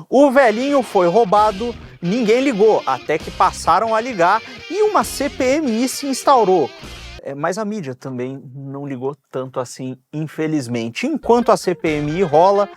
O velhinho foi roubado, ninguém ligou, até que passaram a ligar e uma CPMI se instaurou. Mas a mídia também não ligou tanto assim, infelizmente. Enquanto a CPMI rola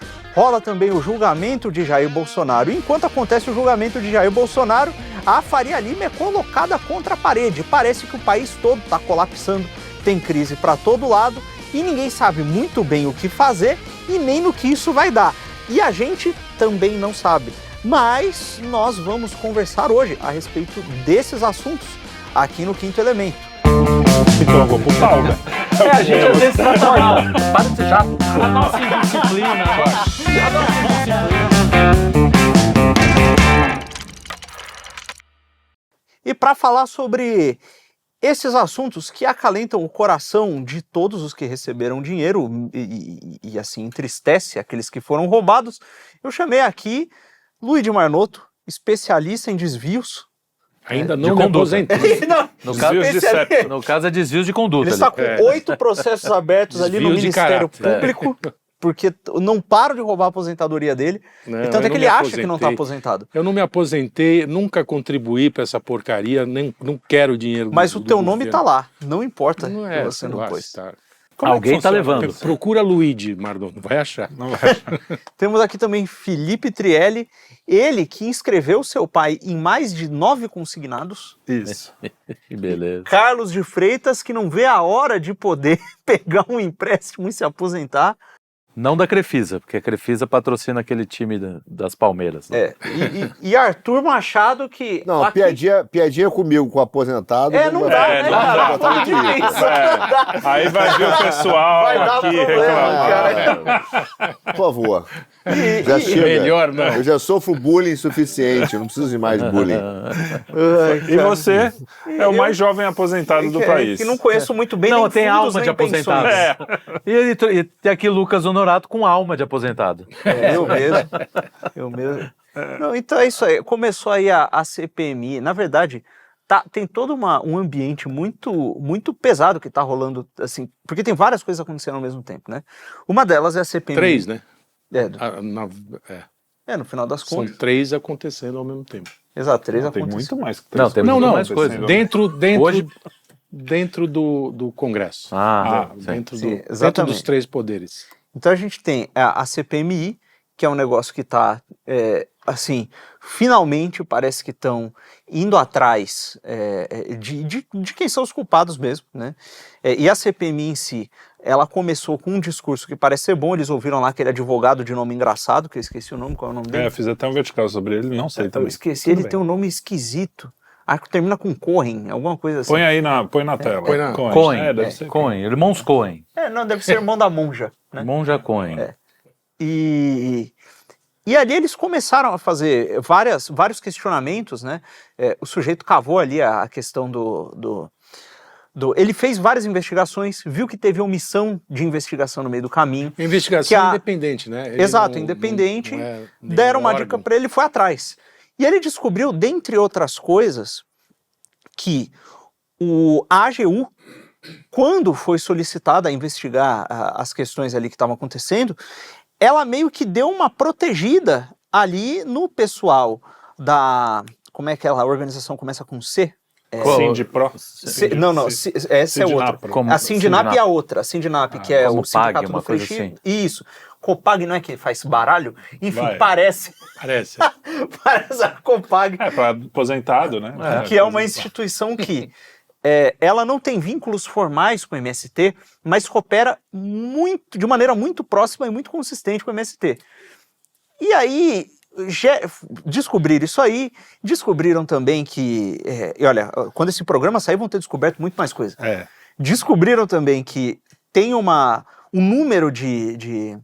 também o julgamento de Jair Bolsonaro. Enquanto acontece o julgamento de Jair Bolsonaro, a Faria Lima é colocada contra a parede. Parece que o país todo está colapsando, tem crise para todo lado e ninguém sabe muito bem o que fazer e nem no que isso vai dar. E a gente também não sabe. Mas nós vamos conversar hoje a respeito desses assuntos aqui no Quinto Elemento. Então eu vou pro pau, né? A gente às vezes tá mal. Para de ser chato. A nossa indisciplina. E para falar sobre esses assuntos que acalentam o coração de todos os que receberam dinheiro e assim entristece aqueles que foram roubados, eu chamei aqui Luiz de Marnoto, especialista em desvios. Ainda não me aposentei. No caso é desvios de conduta. Ele está com 8 processos abertos ali no Ministério Público, porque não param de roubar a aposentadoria dele. Não, e tanto é que ele acha que não está aposentado. Eu não me aposentei, nunca contribuí para essa porcaria, nem não quero dinheiro. Mas o teu nome está lá, não importa não que você não pôs. Alguém está levando. Procura Luigi, Marlon, não vai achar. Não vai achar. Temos aqui também Felipe Trielli, ele que inscreveu seu pai em mais de 9 consignados. Isso. Que beleza. Carlos de Freitas, que não vê a hora de poder pegar um empréstimo e se aposentar. Não da Crefisa, porque a Crefisa patrocina aquele time das Palmeiras. Né? E Arthur Machado, que... Não, aqui... piadinha comigo com o aposentado. Não dá, né, cara? Aí vai vir o pessoal aqui reclamar. Por favor. Já chega. Melhor não. Eu já sofro bullying suficiente, eu não preciso de mais bullying. E você é o mais jovem aposentado do país. Que não conheço muito bem. Não, nem tem fundos, alma nem de aposentado. E tem aqui Lucas Honorato com alma de aposentado. Eu mesmo. Não, então é isso aí. Começou aí a CPMI. Na verdade, tem todo um ambiente muito pesado que está rolando, assim, porque tem várias coisas acontecendo ao mesmo tempo, né? Uma delas é a CPMI. 3, né? No final das contas. São 3 acontecendo ao mesmo tempo. Exato, 3 Tem acontecendo. muito mais que 3. Não, tem mais coisa. Dentro do Congresso. Dentro dos 3 poderes. Então a gente tem a CPMI, que é um negócio que está, assim, finalmente parece que estão indo atrás de quem são os culpados mesmo, né? E a CPMI em si, ela começou com um discurso que parece ser bom. Eles ouviram lá aquele advogado de nome engraçado, que eu esqueci o nome, qual é o nome dele? Fiz até um vertical sobre ele, não sei também. Eu esqueci, ele tem um nome esquisito. Que termina com Cohen, alguma coisa assim. Põe na tela. Cohen, irmãos Cohen. Não, deve ser irmão da Monja. Né? Monja Cohen. E ali eles começaram a fazer vários questionamentos, né? O sujeito cavou ali a questão ele fez várias investigações, viu que teve omissão de investigação no meio do caminho. Investigação independente, né? Exato, independente. Deram uma dica para ele e foi atrás. E ele descobriu, dentre outras coisas, que a AGU, quando foi solicitada a investigar as questões ali que estavam acontecendo, ela meio que deu uma protegida ali no pessoal como é que aquela organização começa com C? Sindipro. Essa é outra. A Sindinap é a outra. A Sindinap, que é o Sindicato do Freixo. Assim. Isso. Copag não é que faz baralho? Enfim, parece. Parece a Copag. Para aposentado, né? Que é uma instituição que ela não tem vínculos formais com o MST, mas coopera de maneira muito próxima e muito consistente com o MST. E aí, descobriram isso aí, descobriram também que... e olha, quando esse programa sair, vão ter descoberto muito mais coisa. Descobriram também que tem um número de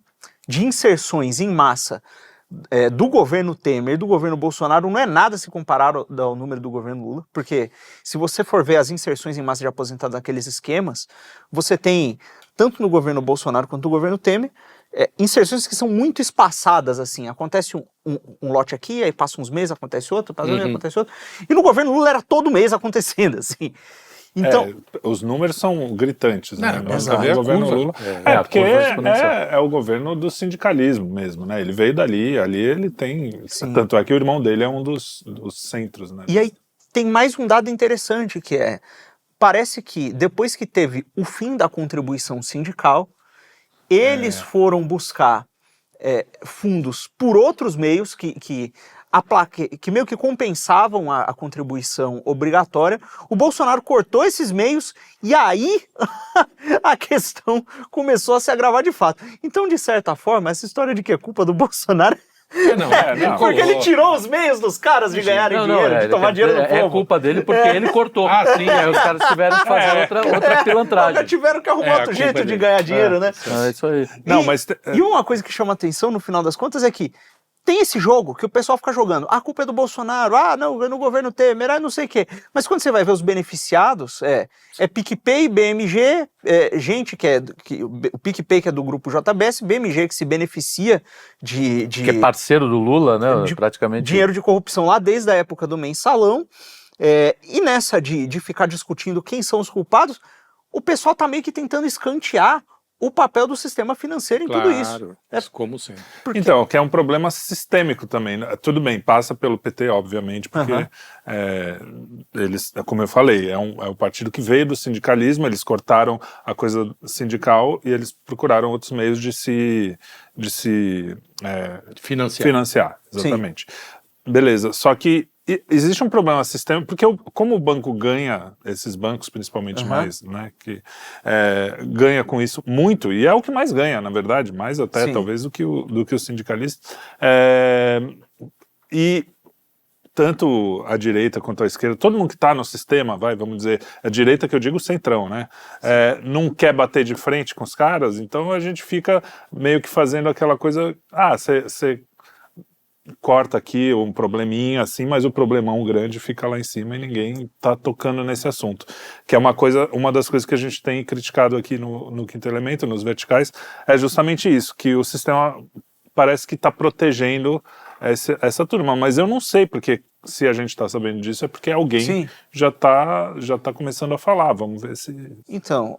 inserções em massa do governo Temer e do governo Bolsonaro não é nada se comparar ao número do governo Lula, porque se você for ver as inserções em massa de aposentados naqueles esquemas, você tem, tanto no governo Bolsonaro quanto no governo Temer, inserções que são muito espaçadas, assim, acontece um lote aqui, aí passa uns meses, acontece outro, acontece outro, e no governo Lula era todo mês acontecendo, assim. Então, os números são gritantes, né? Não, Mas exato. também o governo Curva. Lula. a Porque curva exponencial. é o governo do sindicalismo mesmo, né? Ele veio dali, ali ele tem. Sim. Tanto é que o irmão dele é um dos centros, né? e aí tem mais um dado interessante que parece que depois que teve o fim da contribuição sindical, eles foram buscar fundos por outros meios que meio que compensavam a contribuição obrigatória. O Bolsonaro cortou esses meios e aí a questão começou a se agravar de fato. Então, de certa forma, essa história de que é culpa do Bolsonaro Não, porque ele tirou os meios dos caras de ganharem dinheiro, de tomar dinheiro do povo. É culpa dele porque ele cortou. Sim. Aí os caras tiveram que fazer outra pilantragem. Já tiveram que arrumar a outro culpa jeito é de dele. ganhar dinheiro, né? É isso aí. Não, e, mas e uma coisa que chama atenção no final das contas é que tem esse jogo que o pessoal fica jogando. A culpa é do Bolsonaro, não, no governo Temer, não sei o quê. Mas quando você vai ver os beneficiados, é PicPay, BMG, gente o PicPay que é do grupo JBS, BMG que se beneficia de Que é parceiro do Lula, né? de Praticamente. dinheiro de corrupção lá desde a época do mensalão. E nessa de ficar discutindo quem são os culpados, o pessoal tá meio que tentando escantear o papel do sistema financeiro em tudo isso. Como sempre. Então, que é um problema sistêmico também, né? Tudo bem, passa pelo PT, obviamente, porque eles, como eu falei, é o partido que veio do sindicalismo, eles cortaram a coisa sindical e eles procuraram outros meios de se financiar, exatamente. Beleza, só que existe um problema sistêmico, porque como o banco ganha, esses bancos principalmente mais, né, que ganha com isso muito, e é o que mais ganha, na verdade, mais até talvez do que o sindicalista, e tanto a direita quanto a esquerda, todo mundo que está no sistema, vamos dizer, a direita que eu digo centrão, né, não quer bater de frente com os caras, então a gente fica meio que fazendo aquela coisa, você corta aqui um probleminha assim, mas o problemão grande fica lá em cima e ninguém tá tocando nesse assunto, que é uma das coisas que a gente tem criticado aqui no Quinto Elemento, nos verticais, é justamente isso, que o sistema parece que está protegendo essa turma, mas eu não sei, porque se a gente está sabendo disso é porque alguém já tá começando a falar, vamos ver se... Então,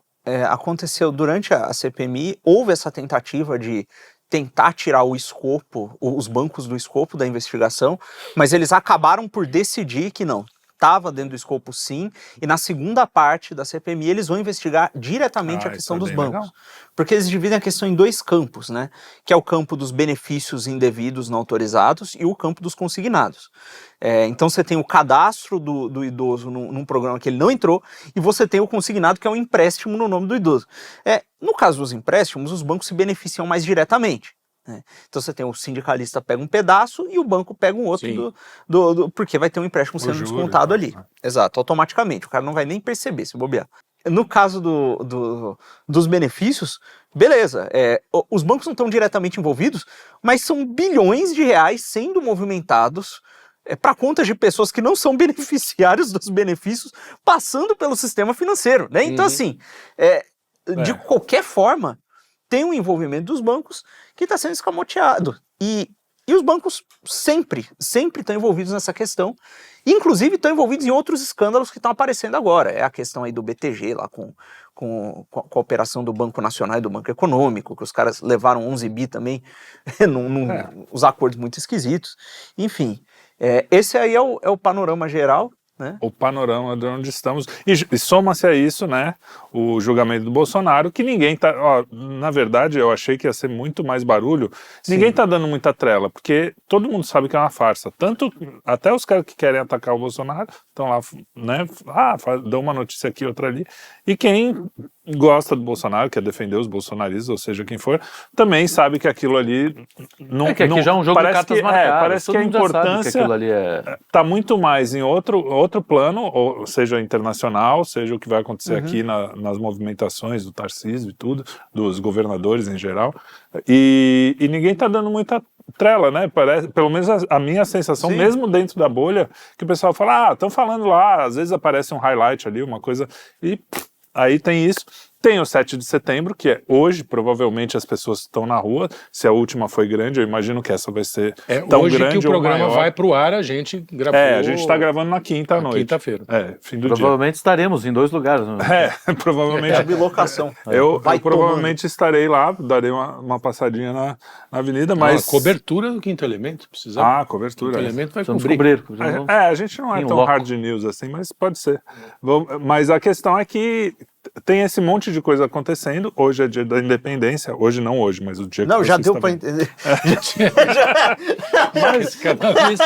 aconteceu durante a CPMI, houve essa tentativa de tentar tirar os bancos do escopo da investigação, mas eles acabaram por decidir que não, estava dentro do escopo sim, e na segunda parte da CPMI eles vão investigar diretamente a questão dos bancos. Legal. Porque eles dividem a questão em dois campos, né? Que é o campo dos benefícios indevidos não autorizados e o campo dos consignados. Então você tem o cadastro do idoso num programa que ele não entrou e você tem o consignado, que é um empréstimo no nome do idoso. No caso dos empréstimos, os bancos se beneficiam mais diretamente. Então você tem o sindicalista pega um pedaço e o banco pega um outro porque vai ter um empréstimo sendo descontado ali. Exato, automaticamente. O cara não vai nem perceber se bobear. No caso dos benefícios, beleza, os bancos não estão diretamente envolvidos, mas são bilhões de reais sendo movimentados para contas de pessoas que não são beneficiários dos benefícios, passando pelo sistema financeiro, né? Então, assim, de qualquer forma, tem um envolvimento dos bancos que está sendo escamoteado. E os bancos sempre estão envolvidos nessa questão. Inclusive estão envolvidos em outros escândalos que estão aparecendo agora. É a questão aí do BTG, lá com a operação do Banco Nacional e do Banco Econômico, que os caras levaram 11 bi também, uns acordos muito esquisitos. Enfim, esse aí é o panorama geral. Né? O panorama de onde estamos, e soma-se a isso, né, o julgamento do Bolsonaro, que ninguém tá, na verdade eu achei que ia ser muito mais barulho, ninguém tá dando muita trela, porque todo mundo sabe que é uma farsa, até os caras que querem atacar o Bolsonaro estão lá, né, dão uma notícia aqui, outra ali, e quem gosta do Bolsonaro, quer defender os bolsonaristas, ou seja, quem for, também sabe que aquilo ali não... que aqui já é um jogo de cartas marcadas. Parece que a importância está muito mais em outro plano, ou seja, internacional, seja o que vai acontecer aqui nas movimentações do Tarcísio e tudo, dos governadores em geral, e ninguém está dando muita trela, né? Pelo menos a minha sensação, mesmo dentro da bolha, que o pessoal fala, estão falando lá, às vezes aparece um highlight ali, uma coisa, e aí tem isso. Tem o 7 de setembro, que é hoje, provavelmente as pessoas estão na rua. Se a última foi grande, eu imagino que essa vai ser tão hoje grande que o ou programa maior. vai pro ar, a gente gravou. A gente está gravando na quinta à noite. Quinta-feira. Fim do Provavelmente estaremos em 2 lugares. Né? dia. Provavelmente. É bilocação. Eu Vai provavelmente estarei lá, darei uma passadinha na avenida, mas... Cobertura do Quinto Elemento, precisamos. Cobertura. Quinto Elemento vai Precisamos cobrir. cobrir. A gente não é Sim, tão loco. hard news assim, mas pode ser. Mas a questão é que tem esse monte de coisa acontecendo. Hoje é dia da independência. Hoje não hoje, mas o dia que Não, já você deu está pra vendo. entender. Mas cada vez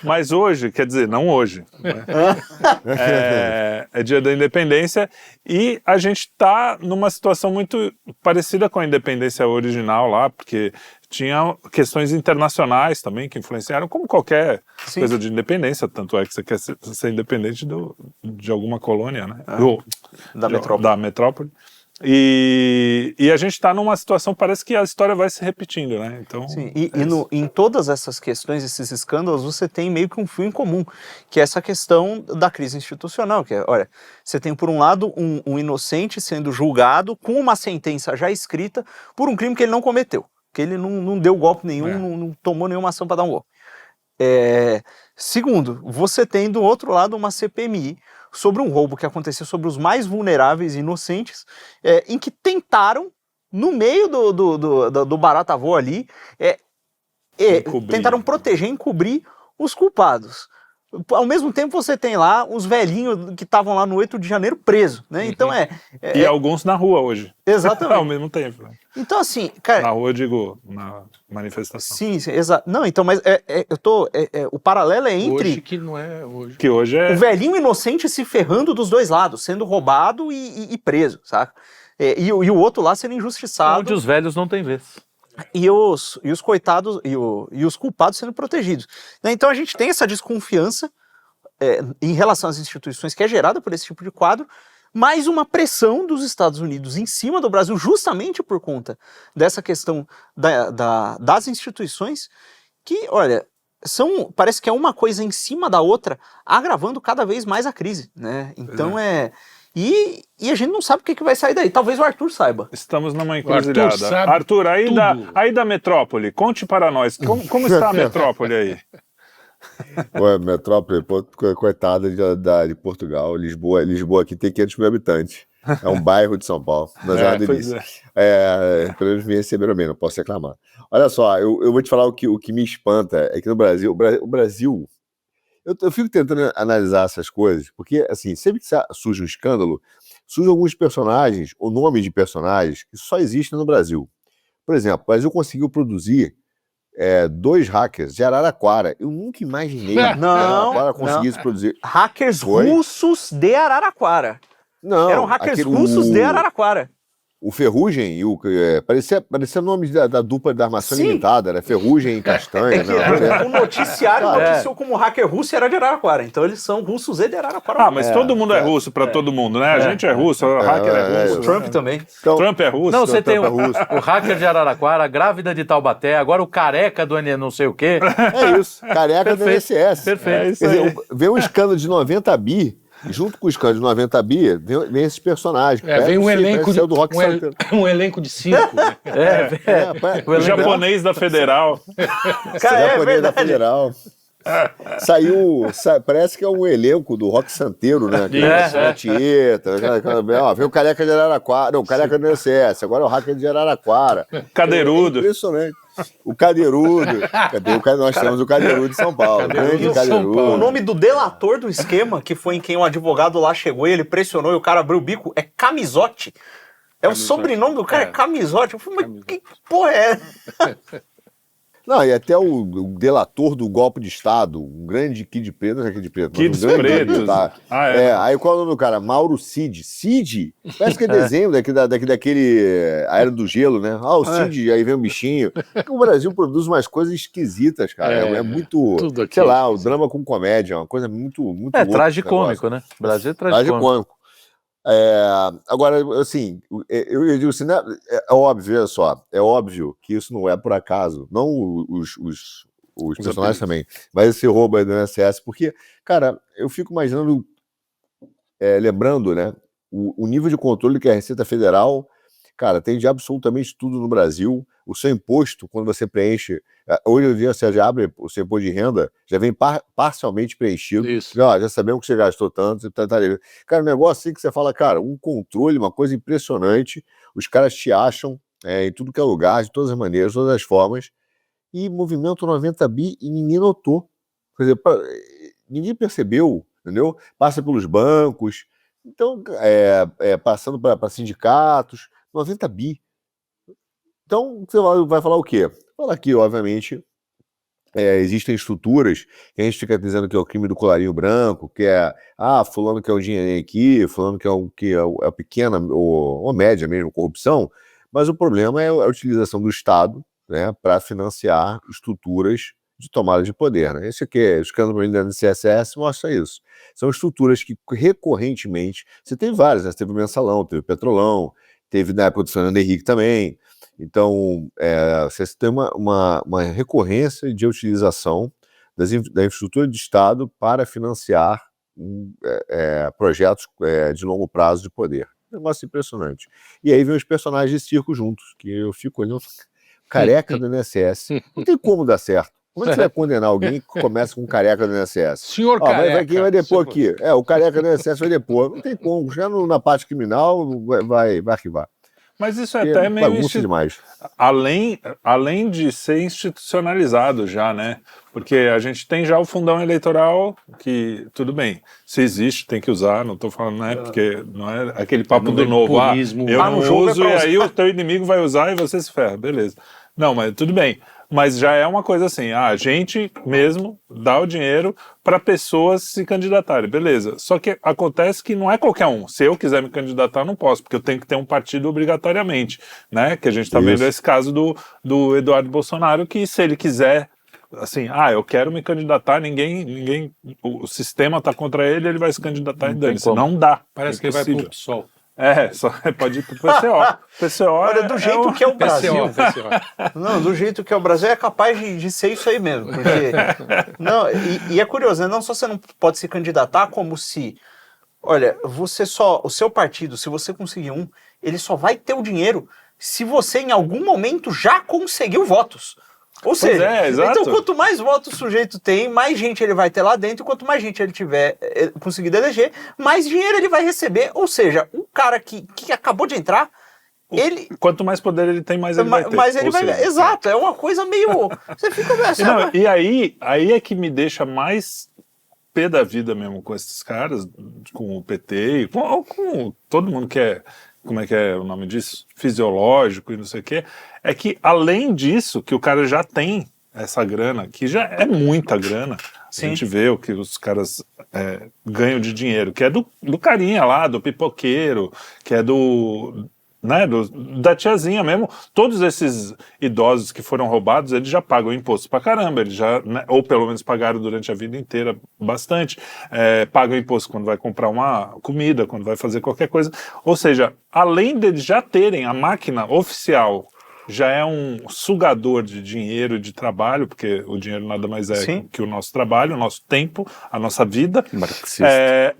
Mas hoje, quer dizer, não hoje. Né? É dia da independência e a gente está numa situação muito parecida com a independência original lá, porque tinha questões internacionais também que influenciaram, como qualquer coisa de independência, tanto é que você quer ser independente de alguma colônia, né? Da metrópole. E a gente está numa situação, parece que a história vai se repetindo, né? Então, Sim, em todas essas questões, esses escândalos, você tem meio que um fio em comum, que é essa questão da crise institucional, que é, olha, você tem por um lado um inocente sendo julgado com uma sentença já escrita por um crime que ele não cometeu, que ele não deu golpe nenhum, não tomou nenhuma ação para dar um golpe. Segundo, você tem do outro lado uma CPMI sobre um roubo que aconteceu sobre os mais vulneráveis e inocentes, em que tentaram, no meio do barata voa ali, tentaram proteger, encobrir os culpados. Ao mesmo tempo você tem lá os velhinhos que estavam lá no 8 de janeiro presos, né? Então e alguns na rua hoje. Exatamente. Ao mesmo tempo. Né? Então assim, cara... Na rua, eu digo, na manifestação. Sim, exato. Não, então, mas o paralelo é entre... Hoje que não é hoje. Que hoje é... O velhinho inocente se ferrando dos dois lados, sendo roubado e preso, saca? E o outro lá sendo injustiçado. Onde os velhos não têm vez. E os coitados e os culpados sendo protegidos. Né? Então a gente tem essa desconfiança em relação às instituições que é gerada por esse tipo de quadro, mais uma pressão dos Estados Unidos em cima do Brasil, justamente por conta dessa questão das instituições, que, olha, parece que é uma coisa em cima da outra, agravando cada vez mais a crise. Né? Então E a gente não sabe o que vai sair daí. Talvez o Arthur saiba. Estamos numa encruzilhada. Arthur, aí da metrópole, conte para nós. Como está a metrópole aí? Ué, metrópole, coitada de Portugal. Lisboa aqui tem 500 mil habitantes. É um bairro de São Paulo. Mas é uma delícia. Pelo menos me receberam bem, não posso reclamar. Olha só, eu vou te falar o que me espanta é que no Brasil, eu fico tentando analisar essas coisas, porque, assim, sempre que surge um escândalo, surgem alguns personagens, ou nomes de personagens, que só existem no Brasil. Por exemplo, o Brasil conseguiu produzir 2 hackers de Araraquara. Eu nunca imaginei que Araraquara conseguisse produzir. Hackers russos de Araraquara. Não, eram hackers russos de Araraquara. O Ferrugem e parecia nomes da dupla da Armação Limitada, era Ferrugem e Castanha. O noticiário noticiou como hacker russo era de Araraquara, então eles são russos e de Araraquara. Mas todo mundo é russo para todo mundo, né? A gente é russo, o hacker é russo. Trump também. Então, Trump é russo. Não, você tem russo. o hacker de Araraquara, a grávida de Taubaté, agora o careca do não sei o quê. É isso, careca do INSS. Perfeito. Quer dizer, vem um escândalo de 90 bi, e junto com o escândalo de 90 bi, vem esses personagens. Vem um elenco do Rock Santana. um elenco de 5. Né? O japonês da Federal. Japonês da Federal. Parece que é um elenco do Rock Santeiro, né? Tieta, vem o careca de Araraquara, não, o careca do INSS, agora é o hacker de Araraquara. Cadeirudo. Impressionante. O Cadeirudo. Nós temos o Cadeirudo de São Paulo. Grande Cadeirudo. O nome do delator do esquema, que foi em quem o advogado lá chegou e ele pressionou e o cara abriu o bico, é Camisote. O sobrenome do cara é Camisote. Eu falei, mas que porra é? Não, e até o delator do golpe de Estado, um grande Kid Preto, não é Kid Preto, Kids mas um grande Pretos. militar. Aí qual é o nome do cara? Mauro Cid. Cid? Parece que é desenho daquele A Era do Gelo, né? O Cid, aí vem o bichinho. O Brasil produz umas coisas esquisitas, cara. É muito, sei lá, o drama com comédia, uma coisa muito louca. Tragicômico, né? O Brasil é tragicômico. Agora, assim, eu digo assim, né, é óbvio, olha só, é óbvio que isso não é por acaso, não os personagens também, mas esse roubo aí do INSS, porque, cara, eu fico imaginando, lembrando, né, o nível de controle que a Receita Federal, cara, tem de absolutamente tudo no Brasil. O seu imposto, quando você preenche, hoje em dia você já abre o seu imposto de renda, já vem parcialmente preenchido. Isso. Já sabemos que você gastou tanto. Cara, um negócio assim que você fala, cara, um controle, uma coisa impressionante. Os caras te acham em tudo que é lugar, de todas as maneiras, de todas as formas. E movimento 90 bi e ninguém notou. Quer dizer, ninguém percebeu, entendeu? Passa pelos bancos, então, passando para sindicatos, 90 bi. Então, você vai falar o quê? Falar que, obviamente, existem estruturas que a gente fica dizendo que é o crime do colarinho branco, que fulano que é o dinheirinho aqui, fulano que é a pequena ou média mesmo, corrupção, mas o problema é a utilização do Estado, né, para financiar estruturas de tomada de poder. Né? Esse aqui, o escândalo do INSS mostra isso. São estruturas que recorrentemente, você tem várias, né? Você teve o Mensalão, teve o Petrolão, teve na época do Fernando Henrique também. Então, você tem uma recorrência de utilização da infraestrutura de Estado para financiar projetos de longo prazo de poder. Um negócio impressionante. E aí vem os personagens de circo juntos, que eu fico olhando, careca do INSS. Não tem como dar certo. Como é que você vai condenar alguém que começa com careca do INSS? Senhor careca. Quem vai depor aqui? O careca do INSS vai depor. Não tem como. Já na parte criminal, vai arquivar. Mas isso é até meio demais. Além de ser institucionalizado já, né? Porque a gente tem já o fundão eleitoral, que tudo bem, se existe, tem que usar, não estou falando, né? Porque não é aquele papo do novo. Eu não uso e aí o teu inimigo vai usar e você se ferra, beleza. Não, mas tudo bem. Mas já é uma coisa assim, a gente mesmo dá o dinheiro para pessoas se candidatarem, beleza. Só que acontece que não é qualquer um. Se eu quiser me candidatar, eu não posso, porque eu tenho que ter um partido obrigatoriamente, né? Que a gente está vendo esse caso do Eduardo Bolsonaro, que se ele quiser, assim, eu quero me candidatar, o sistema está contra ele, ele vai se candidatar e dane-se. Não dá. Parece que ele vai pro PSOL. Só pode ir pro PCO. PCO olha, do jeito que é o Brasil. PCO. Não, do jeito que é o Brasil, é capaz de ser isso aí mesmo. Porque, não, e é curioso, né? Não só você não pode se candidatar, como se, olha, o seu partido, se você conseguir ele só vai ter o dinheiro se você em algum momento já conseguiu votos. Ou seja, então quanto mais votos o sujeito tem, mais gente ele vai ter lá dentro, quanto mais gente ele tiver conseguido eleger, mais dinheiro ele vai receber. Ou seja, um cara que acabou de entrar, quanto mais poder ele tem, mais ele vai ter. Mais ele vai ter. Exato, é uma coisa meio... Você fica pensando... E aí é que me deixa mais pé da vida mesmo com esses caras, com o PT, e com todo mundo que é... Como é que é o nome disso? Fisiológico e não sei o quê. É que, além disso, que o cara já tem essa grana, que já é muita grana, Sim. A gente vê o que os caras ganham de dinheiro, que é do carinha lá, do pipoqueiro, que é da tiazinha mesmo. Todos esses idosos que foram roubados, eles já pagam imposto pra caramba, eles já, né, ou pelo menos pagaram durante a vida inteira bastante, pagam imposto quando vai comprar uma comida, quando vai fazer qualquer coisa. Ou seja, além deles já terem a máquina oficial, já é um sugador de dinheiro e de trabalho, porque o dinheiro nada mais é Sim. que o nosso trabalho, o nosso tempo, a nossa vida. Marxista.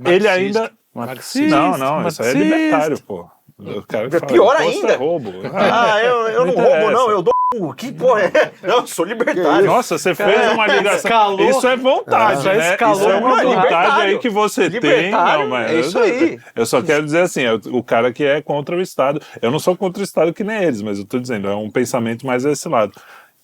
Ele ainda... Marxista. Não, isso aí é libertário, pô. O cara que fala, pior imposto ainda. É roubo. Eu não roubo, não, eu dou que porra é? Não, eu sou libertário. Nossa, você fez uma ligação. Escalou. Isso é vontade, Já né? escalou. Isso é uma Não, vontade aí que você tem. Libertário, Não, mas é isso aí. Eu só quero dizer assim, o cara que é contra o Estado. Eu não sou contra o Estado que nem eles, mas eu tô dizendo, é um pensamento mais desse lado.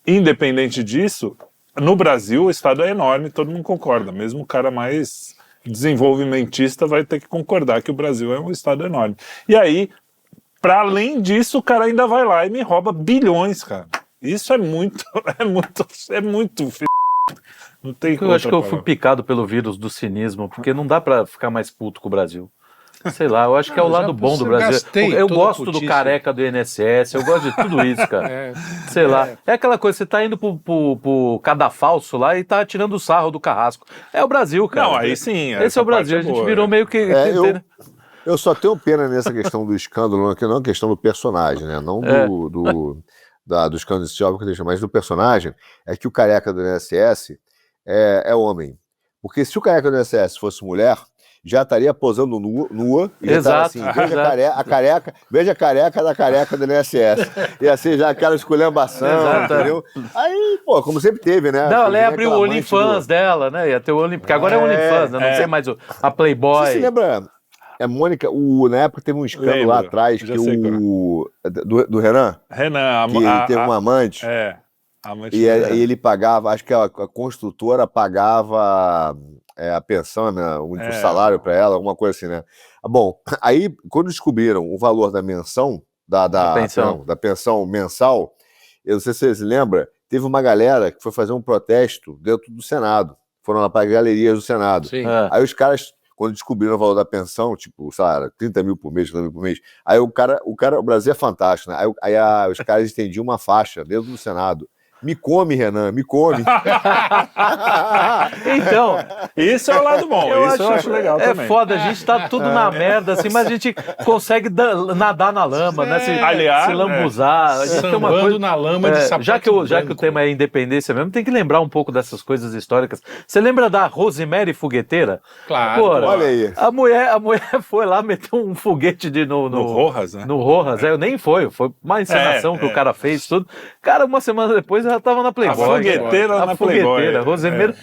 Independente disso, no Brasil o Estado é enorme, todo mundo concorda. Mesmo o cara mais desenvolvimentista vai ter que concordar que o Brasil é um Estado enorme. E aí, para além disso, o cara ainda vai lá e me rouba bilhões, cara. Isso é muito não tem Eu acho que eu fui picado pelo vírus do cinismo, porque não dá pra ficar mais puto com o Brasil. Sei lá, eu acho que é o lado bom do Brasil. Eu gosto do careca do INSS, eu gosto de tudo isso, cara. Sei lá. É aquela coisa, você tá indo pro cadafalso lá e tá tirando o sarro do carrasco. É o Brasil, cara. Não, aí sim. Esse é o Brasil, a gente virou meio que... Eu só tenho pena nessa questão do escândalo, que não é a questão do personagem, né? Não do escândalo desse óbvio, mas do personagem, é que o careca do INSS é homem. Porque se o careca do INSS fosse mulher, já estaria posando nua e Exato. Já assim, veja a careca da careca do INSS. Ia ser já aquela esculhambação, entendeu? Aí, pô, como sempre teve, né? Não, ela ia abrir o OnlyFans dela, né? Ia ter o porque agora é OnlyFans, né? Não sei mais a Playboy. Você se lembra... Mônica, na época teve um escândalo lá atrás que do Renan? Renan, que teve uma amante. Amante e ele pagava, acho que a construtora pagava a pensão, né, o salário para ela, alguma coisa assim, né? Bom, aí quando descobriram o valor da menção, da pensão mensal, eu não sei se vocês lembram, teve uma galera que foi fazer um protesto dentro do Senado. Foram lá para as galerias do Senado. Sim. Aí os caras, quando descobriram o valor da pensão, tipo, sei lá, 30 mil por mês, 30 mil por mês, aí o Brasil é fantástico, né? Aí os caras estendiam uma faixa dentro do Senado. Me come, Renan, me come. Então, isso é o lado bom, eu acho legal também. É foda, a gente tá tudo na merda, assim, mas a gente consegue nadar na lama, né? Se lambuzar. A gente tem uma coisa na lama de sapato já que o tema é independência mesmo, tem que lembrar um pouco dessas coisas históricas. Você lembra da Rosemary Fogueteira? Claro. Porra, olha aí. A mulher foi lá, meteu um foguete no Rojas, né? No Rojas, nem foi uma encenação que o cara fez, tudo. Cara, uma semana depois ela tava na Playboy. A fogueteira. Rosemary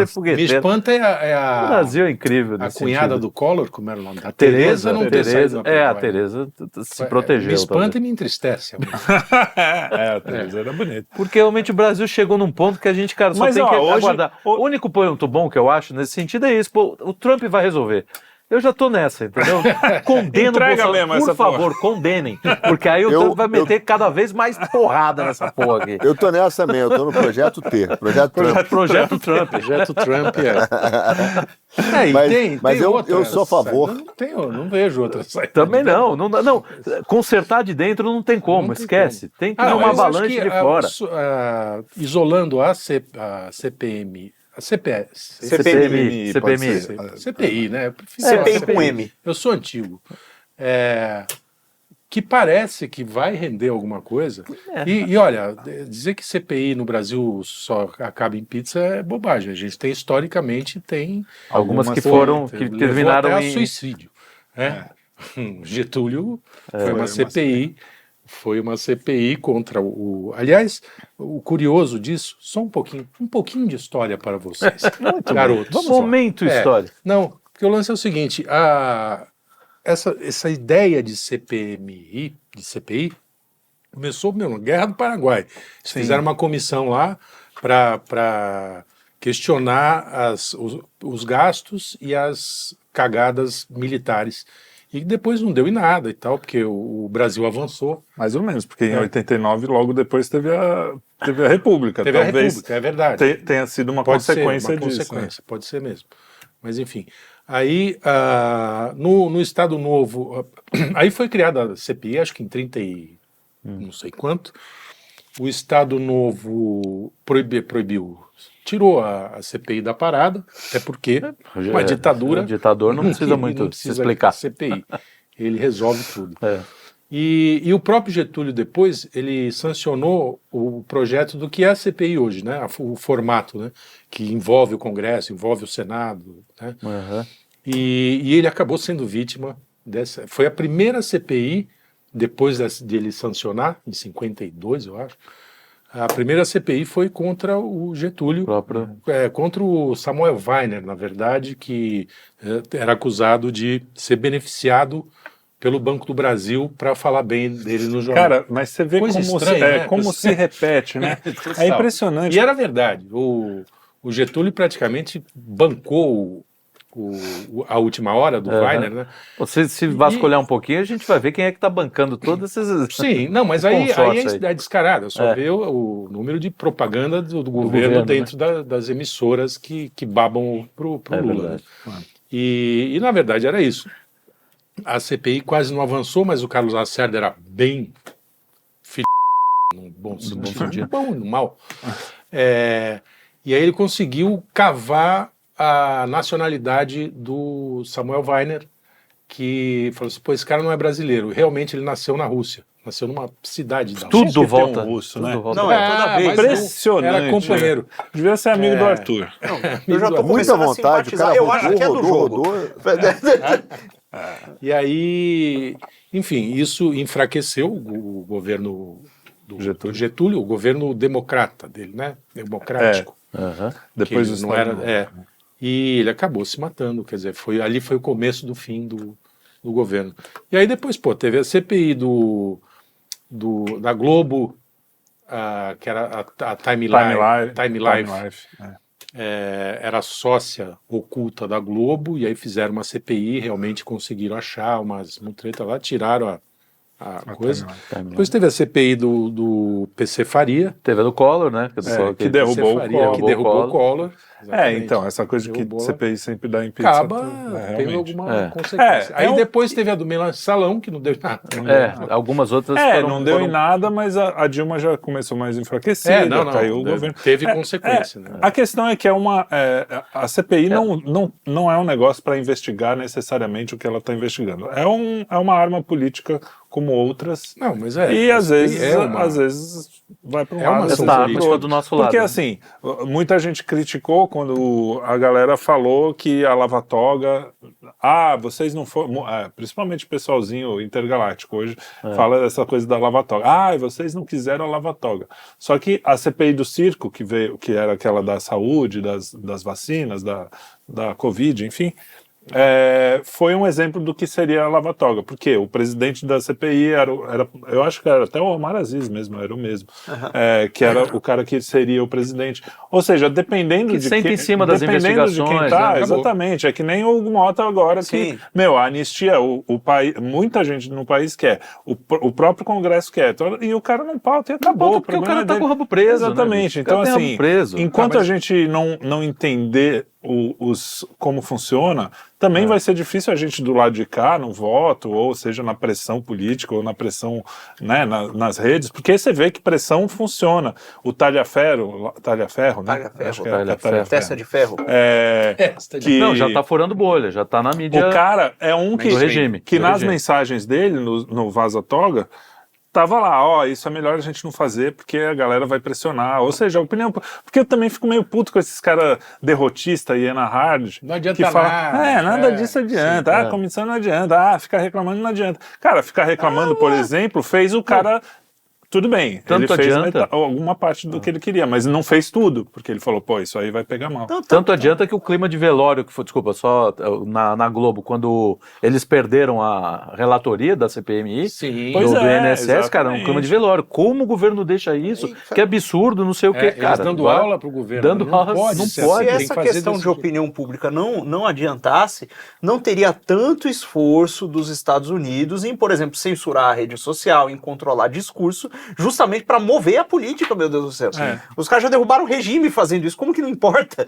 Fogueteira. Me espanta o Brasil é incrível. A cunhada do Collor, como era o nome? A Tereza não ter saído da a Tereza se protegeu. Me espanta e me entristece. A Tereza era bonita. Porque realmente o Brasil chegou num ponto que a gente, cara, só tem que aguardar. O único ponto bom que eu acho nesse sentido é isso. Pô, o Trump vai resolver. Eu já tô nessa, entendeu? Condeno o Bolsonaro. Por favor, condenem. Porque aí o Trump vai meter cada vez mais porrada nessa porra aqui. Eu tô nessa também, eu tô no Projeto T. Projeto Trump. Projeto Trump, mas eu sou a favor. Não vejo outra saída. Também não. Consertar de dentro não tem como, esquece. Tem que ter uma avalanche de fora. Isolando a CPMI, CPI, né? Eu CPI com M. Eu sou antigo. Que parece que vai render alguma coisa. E olha, dizer que CPI no Brasil só acaba em pizza é bobagem. A gente tem, historicamente, algumas que terminaram até em suicídio. Getúlio foi uma CPI. Foi uma CPI contra o... Aliás, o curioso disso, só um pouquinho de história para vocês, garotos. Momento história. Não, porque o lance é o seguinte, essa ideia de CPMI, de CPI, começou na Guerra do Paraguai. Eles fizeram uma comissão lá para questionar os gastos e as cagadas militares. E depois não deu em nada e tal, porque o Brasil avançou. Mais ou menos, porque em 89, logo depois, teve a República. Teve Talvez a República, é verdade. Tenha sido uma consequência disso. Consequência, pode ser mesmo. Mas enfim. Aí, no Estado Novo, aí foi criada a CPI, acho que em 30 e não sei quanto. O Estado Novo proibiu, tirou a CPI da parada, até porque uma ditadura... O ditador não precisa muito se explicar. CPI, ele resolve tudo. E o próprio Getúlio depois, ele sancionou o projeto do que é a CPI hoje, né? O formato, né? Que envolve o Congresso, envolve o Senado, né? E ele acabou sendo vítima dessa... Foi a primeira CPI, depois de ele sancionar, em 52, eu acho. A primeira CPI foi contra o Getúlio, contra o Samuel Weiner, na verdade, que era acusado de ser beneficiado pelo Banco do Brasil para falar bem dele no jornal. Cara, mas você vê como se repete, né? É impressionante. E era verdade. O Getúlio praticamente bancou a última hora do Weiner, né? Se vasculhar um pouquinho, a gente vai ver quem é que está bancando todos esses... Sim, não, mas aí é descarado. Só vê o número de propaganda do governo dentro das emissoras que babam pro Lula. Né? E na verdade era isso. A CPI quase não avançou, mas o Carlos Lacerda era bem no bom sentido, bom no mal. E aí ele conseguiu cavar a nacionalidade do Samuel Weiner, que falou assim, pô, esse cara não é brasileiro. Realmente ele nasceu na Rússia. Nasceu numa cidade da Tudo Tem volta. um urso, Tudo né? volta. Não, é toda vez. mas Impressionante. Era companheiro. Devia ser amigo do Arthur. Eu já tô Muita começando a vontade, o simpatizar. cara Eu acho que é do jogo. E aí, enfim, isso enfraqueceu o governo do Getúlio, o governo democrata dele, né? Democrático. Aham. Depois Que do não era, Estado. E ele acabou se matando, quer dizer, ali foi o começo do fim do governo. E aí depois, teve a CPI da Globo, que era a Time Life. Era sócia oculta da Globo, e aí fizeram uma CPI, realmente conseguiram achar umas mutretas lá, tiraram a coisa. Depois teve a CPI do PC Faria. Teve a do Collor, né? Que derrubou o Collor. Que derrubou o Collor. Então, essa coisa de que Derrubou. CPI sempre dá impeachment. Acaba tendo alguma consequência. Aí depois teve a do Mensalão, que não deu nada. Algumas outras não deu em nada, mas a Dilma já começou mais enfraquecida, caiu o governo. Teve consequência, né? A questão é que a CPI não é um negócio para investigar necessariamente o que ela está investigando. É uma arma política como outras. Não, mas e às vezes vai para um lado, está do nosso lado. Porque assim, muita gente criticou quando a galera falou que a lava-toga, vocês não foram, principalmente o pessoalzinho intergaláctico hoje fala dessa coisa da lava-toga. Vocês não quiseram a lava-toga. Só que a CPI do circo, que veio, que era aquela da saúde, das vacinas, da Covid, enfim, foi um exemplo do que seria a lava-toga, porque o presidente da CPI eu acho que era até o Omar Aziz mesmo, era o mesmo, que era o cara que seria o presidente. Ou seja, dependendo de senta quem, em cima das investigações, de quem tá, né? exatamente, é que nem o Mota agora que, a anistia, o país, muita gente no país quer, o próprio Congresso quer, e o cara não pauta e acabou. Porque o cara tá com o rabo preso. Exatamente, né, então assim, enquanto a gente não entender como funciona, também vai ser difícil a gente do lado de cá, no voto, ou seja, na pressão política, ou na pressão, né, nas redes, porque aí você vê que pressão funciona. O talha-ferro, né? Testa de ferro. Não, já tá furando bolha, já tá na mídia. O cara é do regime. Que nas mensagens dele, no Vaza Toga, tava lá, isso é melhor a gente não fazer porque a galera vai pressionar. Ou seja, a opinião. Porque eu também fico meio puto com esses caras derrotistas e Ana Hard. Não adianta que fala, nada. Nada disso adianta. A comissão não adianta. Ficar reclamando não adianta. Cara, ficar reclamando, por exemplo, fez o cara. Tudo bem, Tanto ele fez adianta. alguma parte do que ele queria, mas não fez tudo, porque ele falou, isso aí vai pegar mal. Tanto adianta que o clima de velório, que foi, desculpa, só na Globo, quando eles perderam a relatoria da CPMI, do INSS, exatamente. cara, um clima de velório. Como o governo deixa isso? Que absurdo, não sei o que, cara. Dando aula pro governo. Dando aula, não Se pode. essa questão de opinião pública não adiantasse, não teria tanto esforço dos Estados Unidos em, por exemplo, censurar a rede social, em controlar discurso, justamente para mover a política, meu Deus do céu. Os caras já derrubaram o regime fazendo isso, como que não importa?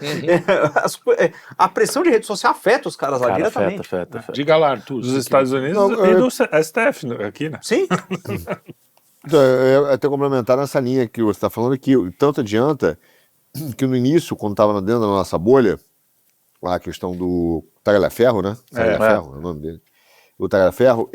A pressão de rede social afeta os caras lá diretamente. Afeta. Diga lá, Arthur. Dos Estados Unidos e do STF aqui, né? Sim. Então, eu até complementar nessa linha que você está falando, que tanto adianta que no início, quando estava dentro da nossa bolha, lá a questão do Tagliaferro, né? Tagliaferro é o nome dele. O Tagliaferro,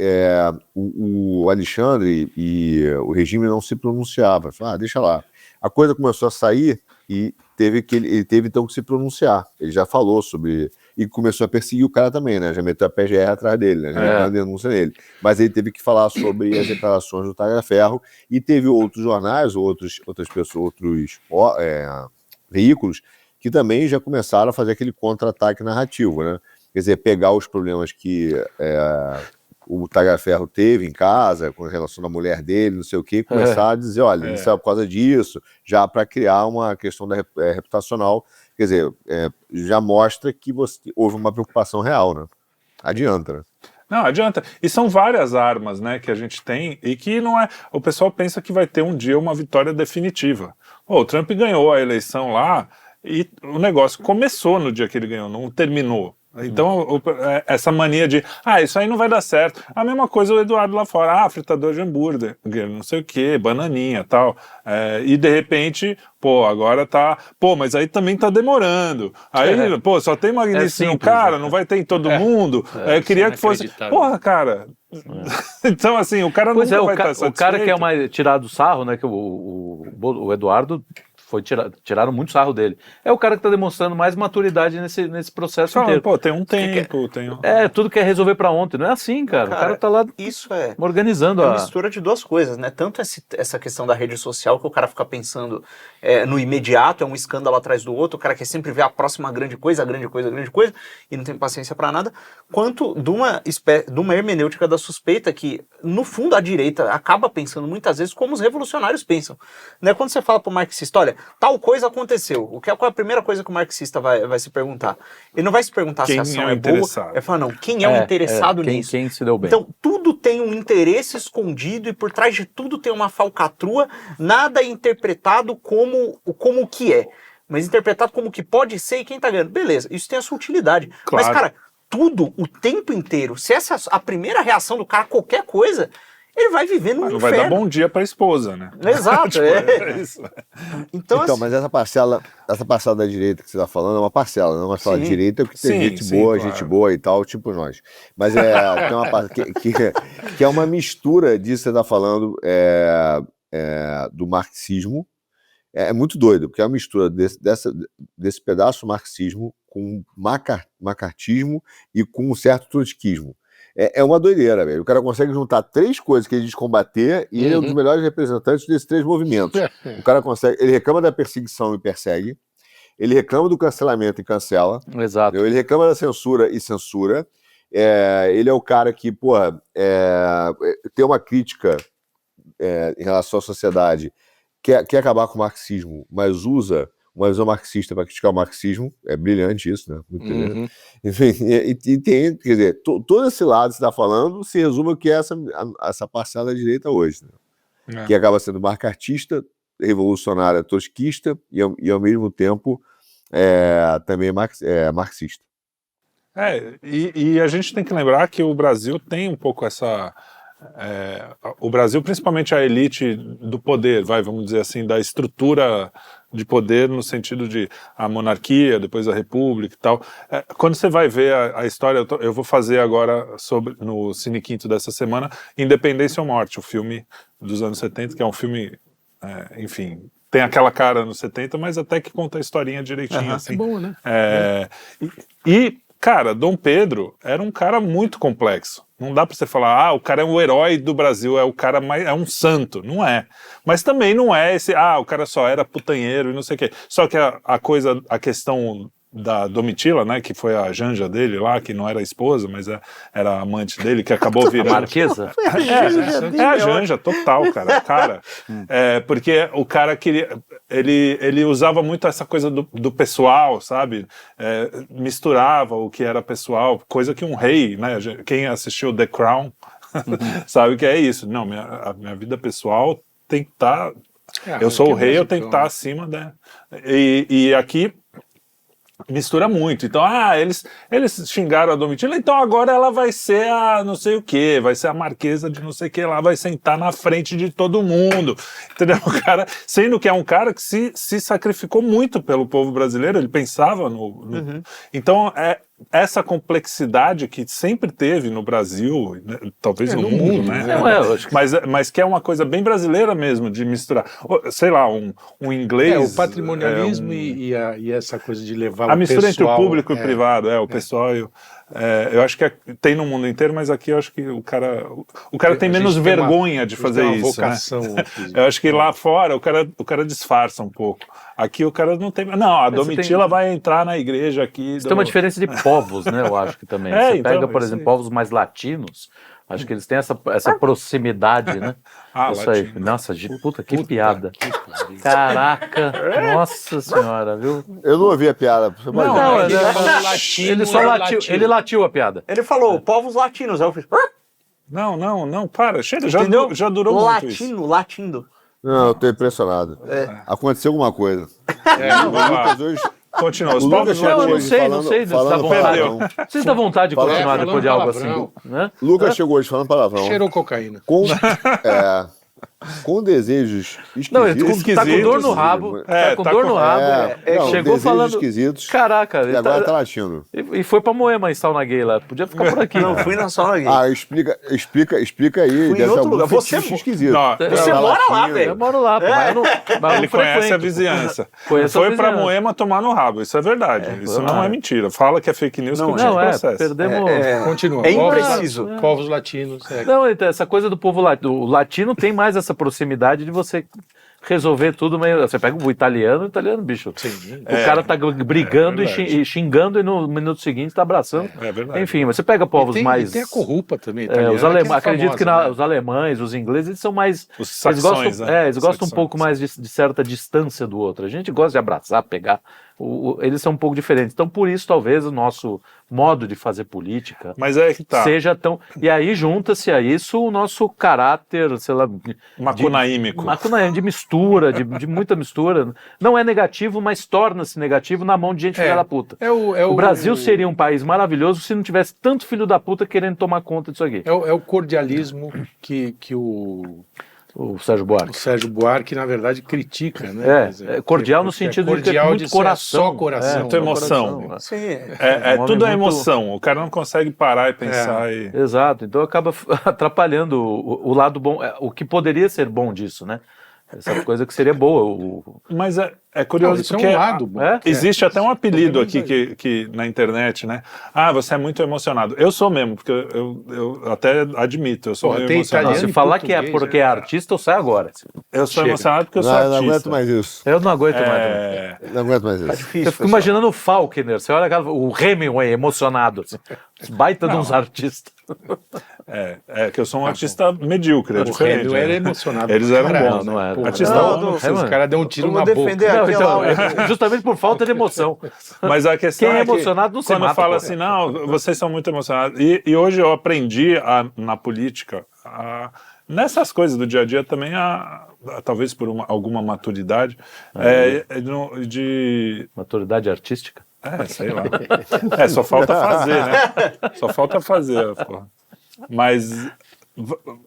o Alexandre e o regime não se pronunciava. Deixa lá. A coisa começou a sair e ele teve então que se pronunciar. Ele já falou sobre... E começou a perseguir o cara também, né? Já meteu a PGR atrás dele, né? Já meteu uma denúncia nele. Mas ele teve que falar sobre as declarações do Tagliaferro e teve outros jornais, outras pessoas, outros veículos que também já começaram a fazer aquele contra-ataque narrativo, né? Quer dizer, pegar os problemas que o Tagliaferro teve em casa, com relação à mulher dele, não sei o quê, começar a dizer, olha, isso é por causa disso, já para criar uma questão reputacional, quer dizer, já mostra que houve uma preocupação real, né? Adianta, né? Não, adianta. E são várias armas, né, que a gente tem e que não é... O pessoal pensa que vai ter um dia uma vitória definitiva. O Trump ganhou a eleição lá e o negócio começou no dia que ele ganhou, não terminou. Então, essa mania de, isso aí não vai dar certo. A mesma coisa o Eduardo lá fora, fritador de hambúrguer, não sei o que, bananinha e tal. E de repente, agora tá... mas aí também tá demorando. Aí, só tem Magnífico no cara, não vai ter em todo mundo. Eu queria que fosse... cara... Então, assim, o cara nunca vai estar satisfeito. O cara que é mais tirado sarro, né, que o Eduardo... tiraram muito sarro dele. É o cara que está demonstrando mais maturidade nesse processo inteiro. Tem um tempo. Tudo quer resolver para ontem. Não é assim, cara. O cara tá lá organizando a mistura de duas coisas, né? Tanto essa questão da rede social, que o cara fica pensando no imediato, é um escândalo atrás do outro, o cara quer sempre ver a próxima grande coisa, e não tem paciência para nada, quanto de uma hermenêutica da suspeita que, no fundo, a direita acaba pensando muitas vezes como os revolucionários pensam. Né? Quando você fala pro marxista, olha, tal coisa aconteceu. Qual é a primeira coisa que o marxista vai se perguntar? Ele não vai se perguntar se a ação é boa. Ele fala, não, quem é o interessado nisso? Quem se deu bem. Então, tudo tem um interesse escondido e por trás de tudo tem uma falcatrua, nada é interpretado como o que é, mas interpretado como o que pode ser e quem tá ganhando. Beleza, isso tem a sua utilidade. Claro. Mas, cara, tudo, o tempo inteiro, se essa é a primeira reação do cara, qualquer coisa... ele vai viver no inferno. Vai dar bom dia pra esposa, né? Exato. Isso. Então, assim, mas essa parcela da direita que você está falando é uma parcela, não é uma parcela de direita, porque tem gente boa e tal, tipo nós. Mas tem uma parte que é uma mistura disso que você está falando do marxismo. É muito doido, porque é uma mistura desse pedaço do marxismo com macartismo e com um certo trotskismo. É uma doideira, velho. O cara consegue juntar três coisas que ele diz combater e ele é um dos melhores representantes desses três movimentos. O cara ele reclama da perseguição e persegue, ele reclama do cancelamento e cancela. Exato. Ele reclama da censura e censura. Ele é o cara que, tem uma crítica em relação à sociedade, quer acabar com o marxismo, mas usa uma visão marxista para criticar o marxismo. É brilhante isso, né? Muito brilhante. Enfim, e tem, quer dizer, todo esse lado que você está falando se resume ao que é essa parcela da direita hoje, né? Que acaba sendo marxista, revolucionária, trotskista e ao mesmo tempo também marxista. E a gente tem que lembrar que o Brasil tem um pouco essa... o Brasil, principalmente a elite do poder, vamos dizer assim, da estrutura de poder no sentido de a monarquia, depois a república e tal. Quando você vai ver a história, eu vou fazer agora no Cine Quinto dessa semana, Independência ou Morte, o filme dos anos 70, que é um filme, enfim, tem aquela cara nos 70, mas até que conta a historinha direitinho. Assim. É bom, né? Cara, Dom Pedro era um cara muito complexo. Não dá pra você falar, o cara é um herói do Brasil, é um santo. Não é. Mas também não é o cara só era putanheiro e não sei o quê. Só que a questão da Domitila, né, que foi a janja dele lá, que não era a esposa, mas era a amante dele, que acabou virando... A marquesa? A janja, total, cara. Porque o cara queria... Ele usava muito essa coisa do pessoal, sabe? Misturava o que era pessoal, coisa que um rei, né? Quem assistiu The Crown sabe que é isso. Não, a minha vida pessoal tem que estar... eu sou o rei, eu tenho que estar acima, né? E aqui... mistura muito. Então, eles xingaram a Domitila, então agora ela vai ser a não sei o que, vai ser a marquesa de não sei o que lá, vai sentar na frente de todo mundo. Entendeu? O cara, sendo que é um cara que se sacrificou muito pelo povo brasileiro, ele pensava no... Então, essa complexidade que sempre teve no Brasil, né, talvez no mundo, né? Mas que é uma coisa bem brasileira mesmo, de misturar, sei lá, um inglês... o patrimonialismo e essa coisa de levar a mistura entre o público e o privado, o pessoal e eu acho que tem no mundo inteiro, mas aqui eu acho que o cara tem menos vergonha de fazer isso, vocação, né? Eu acho que lá fora o cara disfarça um pouco. Aqui o cara não tem... Não, a Domitila vai entrar na igreja aqui... Tem uma diferença de povos, né? Eu acho que também. Você pega, por exemplo, povos mais latinos, acho que eles têm essa proximidade, né? Isso aí. Nossa, puta, que piada. Caraca, nossa senhora, viu? Eu não ouvi a piada. Ele latiu a piada. Ele falou, povos latinos. Eu fiz... Não, para, chega, já durou muito isso. Latindo. Não, eu tô impressionado. Aconteceu alguma coisa. O Lucas hoje... Continua. Os O povos Lucas chegou Não, eu não latinos. sei, não sei. falando Dá vontade. palavrão. Vocês dão vontade de Falando- continuar falando depois de algo palavrão. assim, né? Lucas chegou hoje falando palavrão. Cheirou cocaína. Com desejos esquisitos. Não, ele tá com dor no rabo. É, Tá com tá dor com- no rabo. Não, Chegou desejos falando. esquisitos. Caraca, E ele agora tá tá... latindo. E foi pra Moema em sauna gay lá. Podia ficar por aqui. Não, fui na sauna gay. Explica aí. Fui em deve outro algum lugar. Você- fetiche esquisito. Não, Você Tá mora lá, latindo. velho. Eu moro lá, pô, mas eu não, mas eu Ele não conhece a frequento. vizinhança. Conheço a Foi pra vizinhança. Moema tomar no rabo, isso é verdade. Isso não é mentira. Fala que é fake news que Não, o time Não, processa. perdemos... Continua. É Povos impreciso. la- Povos latinos. Não, então, essa coisa do povo latino. O latino tem mais essa proximidade de você resolver tudo, mas você pega o italiano, bicho. Sim. O cara tá brigando verdade. e xingando e no minuto seguinte tá abraçando. É verdade. Enfim, mas você pega povos E mais. tem a corrupa também. Os italiana, que é alemães, acredito que famosa, né? os alemães, os ingleses, eles são mais. Os Eles saxões, gostam, né? eles gostam um Saxões. pouco mais de certa distância do outro. A gente gosta de abraçar, pegar. Eles são um pouco diferentes. Então, por isso, talvez, o nosso modo de fazer política Mas é que tá. seja tão. E aí junta-se a isso o nosso caráter, sei lá. Macunaímico. De mistura, de muita mistura. Não é negativo, mas torna-se negativo na mão de gente filha da puta. O Brasil seria um país maravilhoso se não tivesse tanto filho da puta querendo tomar conta disso aqui. É o cordialismo que o O Sérgio Buarque. Sérgio Buarque, na verdade, critica, né? Quer dizer, cordial no porque sentido de ter cordial muito de ser coração. só coração. Muita emoção. coração, Sim. É Um tudo homem é muito- emoção. O cara não consegue parar e pensar e... Exato, então acaba atrapalhando o lado bom, o que poderia ser bom disso, né? Essa coisa que seria boa. Mas é Não, curioso isso é porque um lado bom. existe até um apelido aqui que na internet, né? Ah, você é muito emocionado. Eu sou mesmo, porque eu até admito, eu sou Porra, meio tem emocionado. italiano Se e falar que é português, porque é artista, eu saio agora. Eu sou Chega. emocionado porque eu sou Não artista. aguento mais isso. Eu não aguento mais. É, Não aguento mais Tá isso. difícil. Eu fico imaginando o Faulkner, você olha o Hemingway emocionado, assim, baita de uns artistas. que eu sou um artista medíocre, é O diferente. Hemingway era né? emocionado. Eles eram Caralho, bons, não era. Porra, Artista não, bom. Os caras dão um tiro Eu na vou boca. defender Não, aquela. então, justamente por falta de emoção. Mas a questão Quem é é que emocionado não se quando mata, fala porra. assim, não, vocês são muito emocionados. E hoje eu aprendi na política, nessas coisas do dia a dia também, talvez por alguma maturidade, de... Maturidade artística. Sei lá. Só falta fazer, né? Só falta fazer, porra. Mas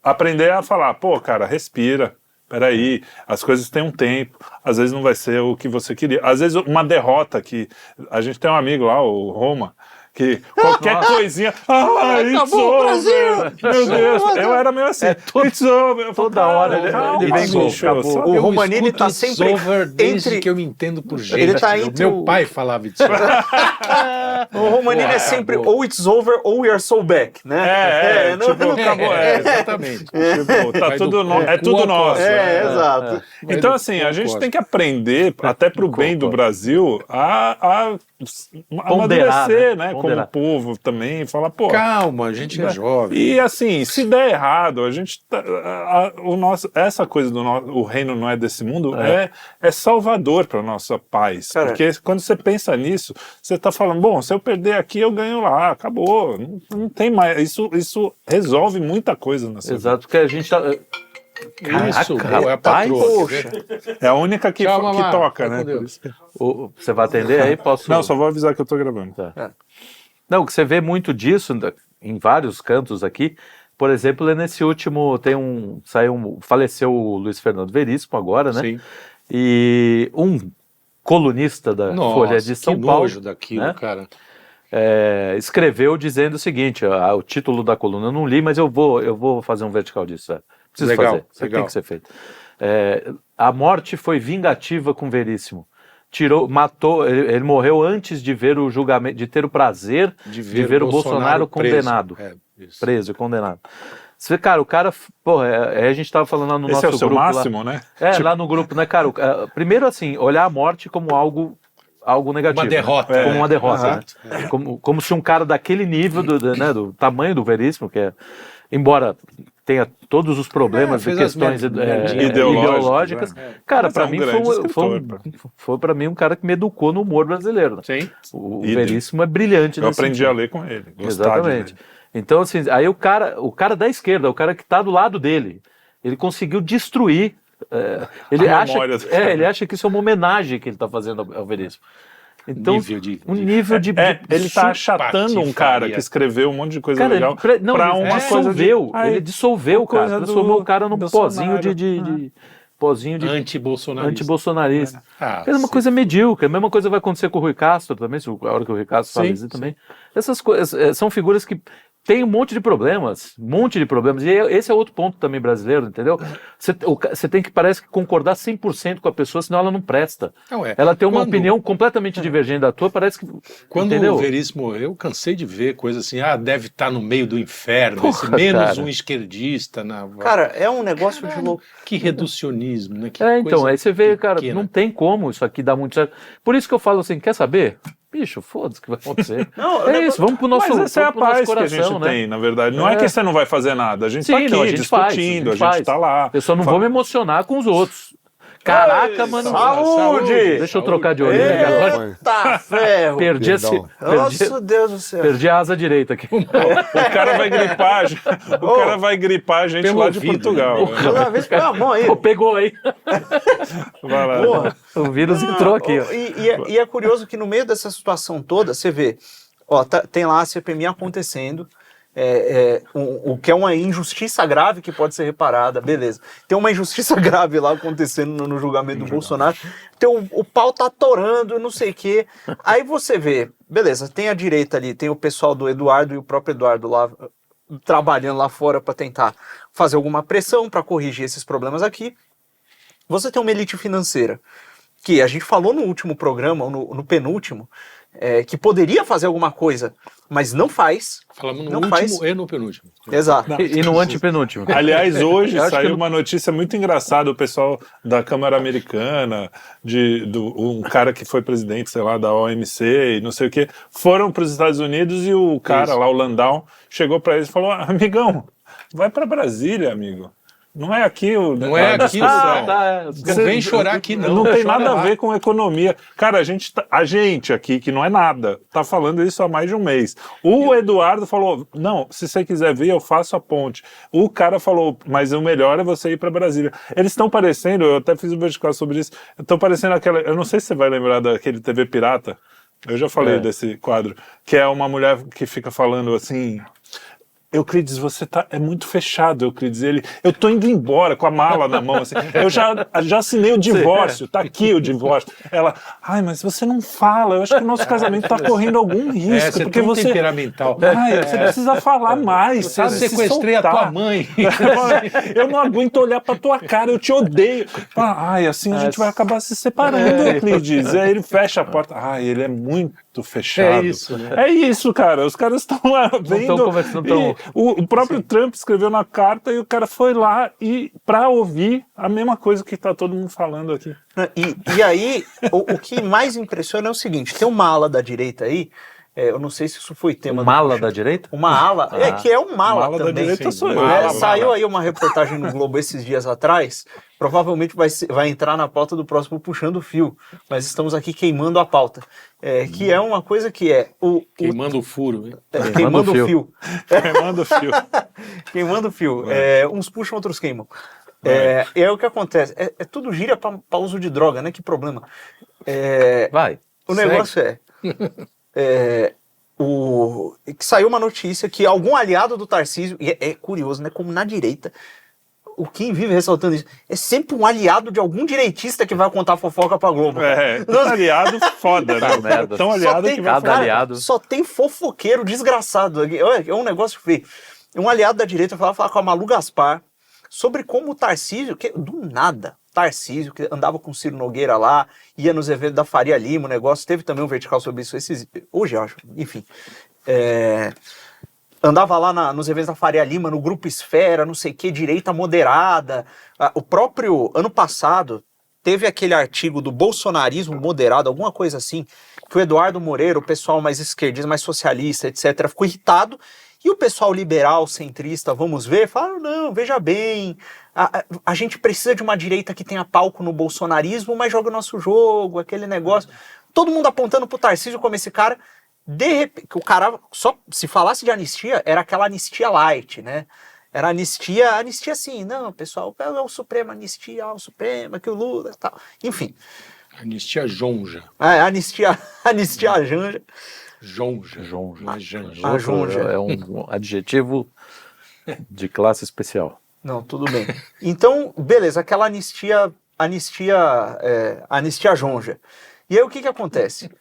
aprender a falar, pô, cara, respira. Peraí, as coisas têm um tempo, às vezes não vai ser o que você queria. Às vezes uma derrota que... A gente tem um amigo lá, o Roma, que qualquer coisinha... It's over! Meu Deus, eu era meio assim, it's over. Eu toda falava, hora ele calma, vem com- bicho, acabou. só- O Eu Romanini escuto tá It's sempre over desde entre- que eu me entendo por gente. Ele tá entre Meu o- pai falava isso. O Romanini é sempre ou it's over ou we are so back, né? Acabou, Exatamente. Tipo, tá Vai tudo do é tudo cu à nosso. costa. exato. Então, assim, a gente tem que aprender, até pro bem do Brasil, a amadurecer, né? Ponderar. Como povo também, falar, pô. Calma, a gente é jovem. E assim, se der errado, a gente essa coisa o reino não é desse mundo é salvador para nossa paz. Cara, porque quando você pensa nisso, você tá falando, bom, se eu perder aqui, eu ganho lá, acabou. Não tem mais. Isso resolve muita coisa nessa vida. Exato, porque a gente tá... Isso, Caraca, é a rapaz. patroa. quer ver? É a única que, Tchau, que mamãe. toca, Vai né? com Deus. Você vai atender aí? Posso... Não, só vou avisar que eu tô gravando. Não, que você vê muito disso em vários cantos aqui. Por exemplo, é nesse último faleceu o Luiz Fernando Veríssimo agora, né? Sim. E um colunista da Folha de São que Paulo, nojo daquilo, né? cara. escreveu dizendo o seguinte, o título da coluna eu não li, mas eu vou fazer um vertical disso. Preciso Legal, fazer, isso legal. tem que ser feito. A morte foi vingativa com Veríssimo. Matou, ele morreu antes de ver o julgamento, de ter o prazer de ver o Bolsonaro condenado, preso e condenado. Você, cara, o cara, porra, a gente estava falando lá no Esse nosso é o seu grupo máximo, lá, né? lá no grupo, né, cara? Primeiro, assim, olhar a morte como algo negativo. Uma derrota. Né? Como uma derrota, né? Como se um cara daquele nível, do tamanho do Veríssimo, que é, embora tenha todos os problemas de questões ideológicas, cara, Mas para é um mim grande escritor, foi para mim um cara que me educou no humor brasileiro. Né? Sim. O Veríssimo é brilhante. Eu aprendi a ler com ele. Exatamente. Então, assim, aí o cara da esquerda, o cara que está do lado dele, ele conseguiu destruir. Ele acha que isso é uma homenagem que ele está fazendo ao Veríssimo. Então, ele tá achatando um cara que escreveu um monte de coisa legal para uma coisa de... Ele dissolveu o cara, transformou o cara num pozinho de anti-bolsonarista. É uma coisa medíocre. A mesma coisa vai acontecer com o Rui Castro também, a hora que o Rui Castro fala também. Essas coisas são figuras que tem um monte de problemas. E esse é outro ponto também brasileiro, entendeu? Você tem que, parece que, concordar 100% com a pessoa, senão ela não presta. Ela tem uma opinião completamente divergente da tua, parece que... Quando o Veríssimo morreu, eu cansei de ver coisas assim, deve estar no meio do inferno, menos um esquerdista. Cara, é um negócio de louco. Que reducionismo, né? Então, aí você vê, cara, não tem como isso aqui dar muito certo. Por isso que eu falo assim, quer saber? Bicho, foda-se o que vai acontecer. Isso, vamos pro nosso coração. Mas essa é a paz que a gente tem, na verdade. Não é que você não vai fazer nada. A gente tá aqui discutindo, a gente tá lá. Eu só não vou me emocionar com os outros. Caraca, mano. Saúde! Deixa eu trocar de orelha agora. Eita ferro! Perdi Nossa, Deus do céu. Perdi a asa direita aqui. O cara vai gripar a gente lá de Portugal. Toda vez põe a mão aí. Pegou aí. Vai lá. Porra. O vírus entrou aqui. E é curioso que no meio dessa situação toda, você vê, tem lá a CPMI acontecendo, o que é uma injustiça grave que pode ser reparada, beleza. Tem uma injustiça grave lá acontecendo no julgamento do Bolsonaro, o pau tá atorando, não sei o quê. Aí você vê, beleza, tem a direita ali, tem o pessoal do Eduardo e o próprio Eduardo lá trabalhando lá fora para tentar fazer alguma pressão para corrigir esses problemas aqui. Você tem uma elite financeira, que a gente falou no último programa, ou no penúltimo, que poderia fazer alguma coisa, mas não faz. Falamos no último e no penúltimo. Exato. E no antepenúltimo. Aliás, hoje saiu uma notícia muito engraçada, o pessoal da Câmara Americana, um cara que foi presidente, sei lá, da OMC e não sei o quê, foram para os Estados Unidos e o cara lá, o Landau, chegou para eles e falou, amigão, vai para Brasília, amigo. Não é aqui o... Não é aqui o não vem chorar aqui não. Não tem nada a ver com economia. Cara, a gente aqui, que não é nada, tá falando isso há mais de um mês. O Eduardo falou, não, se você quiser vir, eu faço a ponte. O cara falou, mas o melhor é você ir para Brasília. Eles estão parecendo, eu até fiz um vertical sobre isso, estão parecendo eu não sei se você vai lembrar daquele TV Pirata, eu já falei desse quadro, que é uma mulher que fica falando assim... Euclides, você é muito fechado, Euclides. Eu tô indo embora com a mala na mão, assim. Eu já assinei o divórcio, tá aqui o divórcio. Ela, mas você não fala, eu acho que o nosso casamento tá correndo algum risco. Porque você temperamental. Você precisa falar mais, sabe? Sequestrei a tua mãe. Eu não aguento olhar pra tua cara, eu te odeio. Assim a gente vai acabar se separando, Euclides. Aí ele fecha a porta. Ele é muito fechado. É isso, né? É isso, cara. Os caras estão lá vendo... Estão conversando, O próprio Trump escreveu na carta e o cara foi lá para ouvir a mesma coisa que tá todo mundo falando aqui. E aí, o que mais impressiona é o seguinte, tem uma ala da direita aí, eu não sei se isso foi tema... Uma ala da direita? Uma ala, que é um mala da também. direita sou eu. Saiu aí uma reportagem no Globo esses dias atrás, provavelmente vai entrar na pauta do próximo Puxando o Fio, mas estamos aqui queimando a pauta. Que é uma coisa que queimando o furo. Queimando o fio. Queimando o fio. Queimando o fio. Uns puxam, outros queimam. É o que acontece. É tudo gíria para uso de droga, né? Que problema. O negócio que saiu uma notícia que algum aliado do Tarcísio, e é curioso, né? Como na direita, o Kim vive ressaltando isso, é sempre um aliado de algum direitista que vai contar fofoca pra Globo. Aliado foda, né? Tão aliado que vai cada aliado. Só tem fofoqueiro desgraçado. É um negócio feio. Um aliado da direita vai falar com a Malu Gaspar sobre como o Tarcísio, do nada, Tarcísio, que andava com o Ciro Nogueira lá, ia nos eventos da Faria Lima, o negócio, teve também um vertical sobre isso hoje, eu acho, enfim. Andava lá nos eventos da Faria Lima, no Grupo Esfera, não sei o que, direita moderada. O próprio ano passado teve aquele artigo do bolsonarismo moderado, alguma coisa assim, que o Eduardo Moreira, o pessoal mais esquerdista, mais socialista, etc., ficou irritado. E o pessoal liberal, centrista, vamos ver, falaram, não, veja bem, a gente precisa de uma direita que tenha palco no bolsonarismo, mas joga o nosso jogo, aquele negócio. Todo mundo apontando pro Tarcísio como esse cara. De repente, o cara, só se falasse de anistia, era aquela anistia light, né? Era anistia assim, não, pessoal, é o Supremo, anistia, o Supremo, que o Lula e tal. Enfim, Anistia Jonja. Anistia Janja. Jonja. Jonja. Janja. A Jonja. É um adjetivo de classe especial. Não, tudo bem. Então, beleza, aquela anistia Jonja. E aí o que acontece?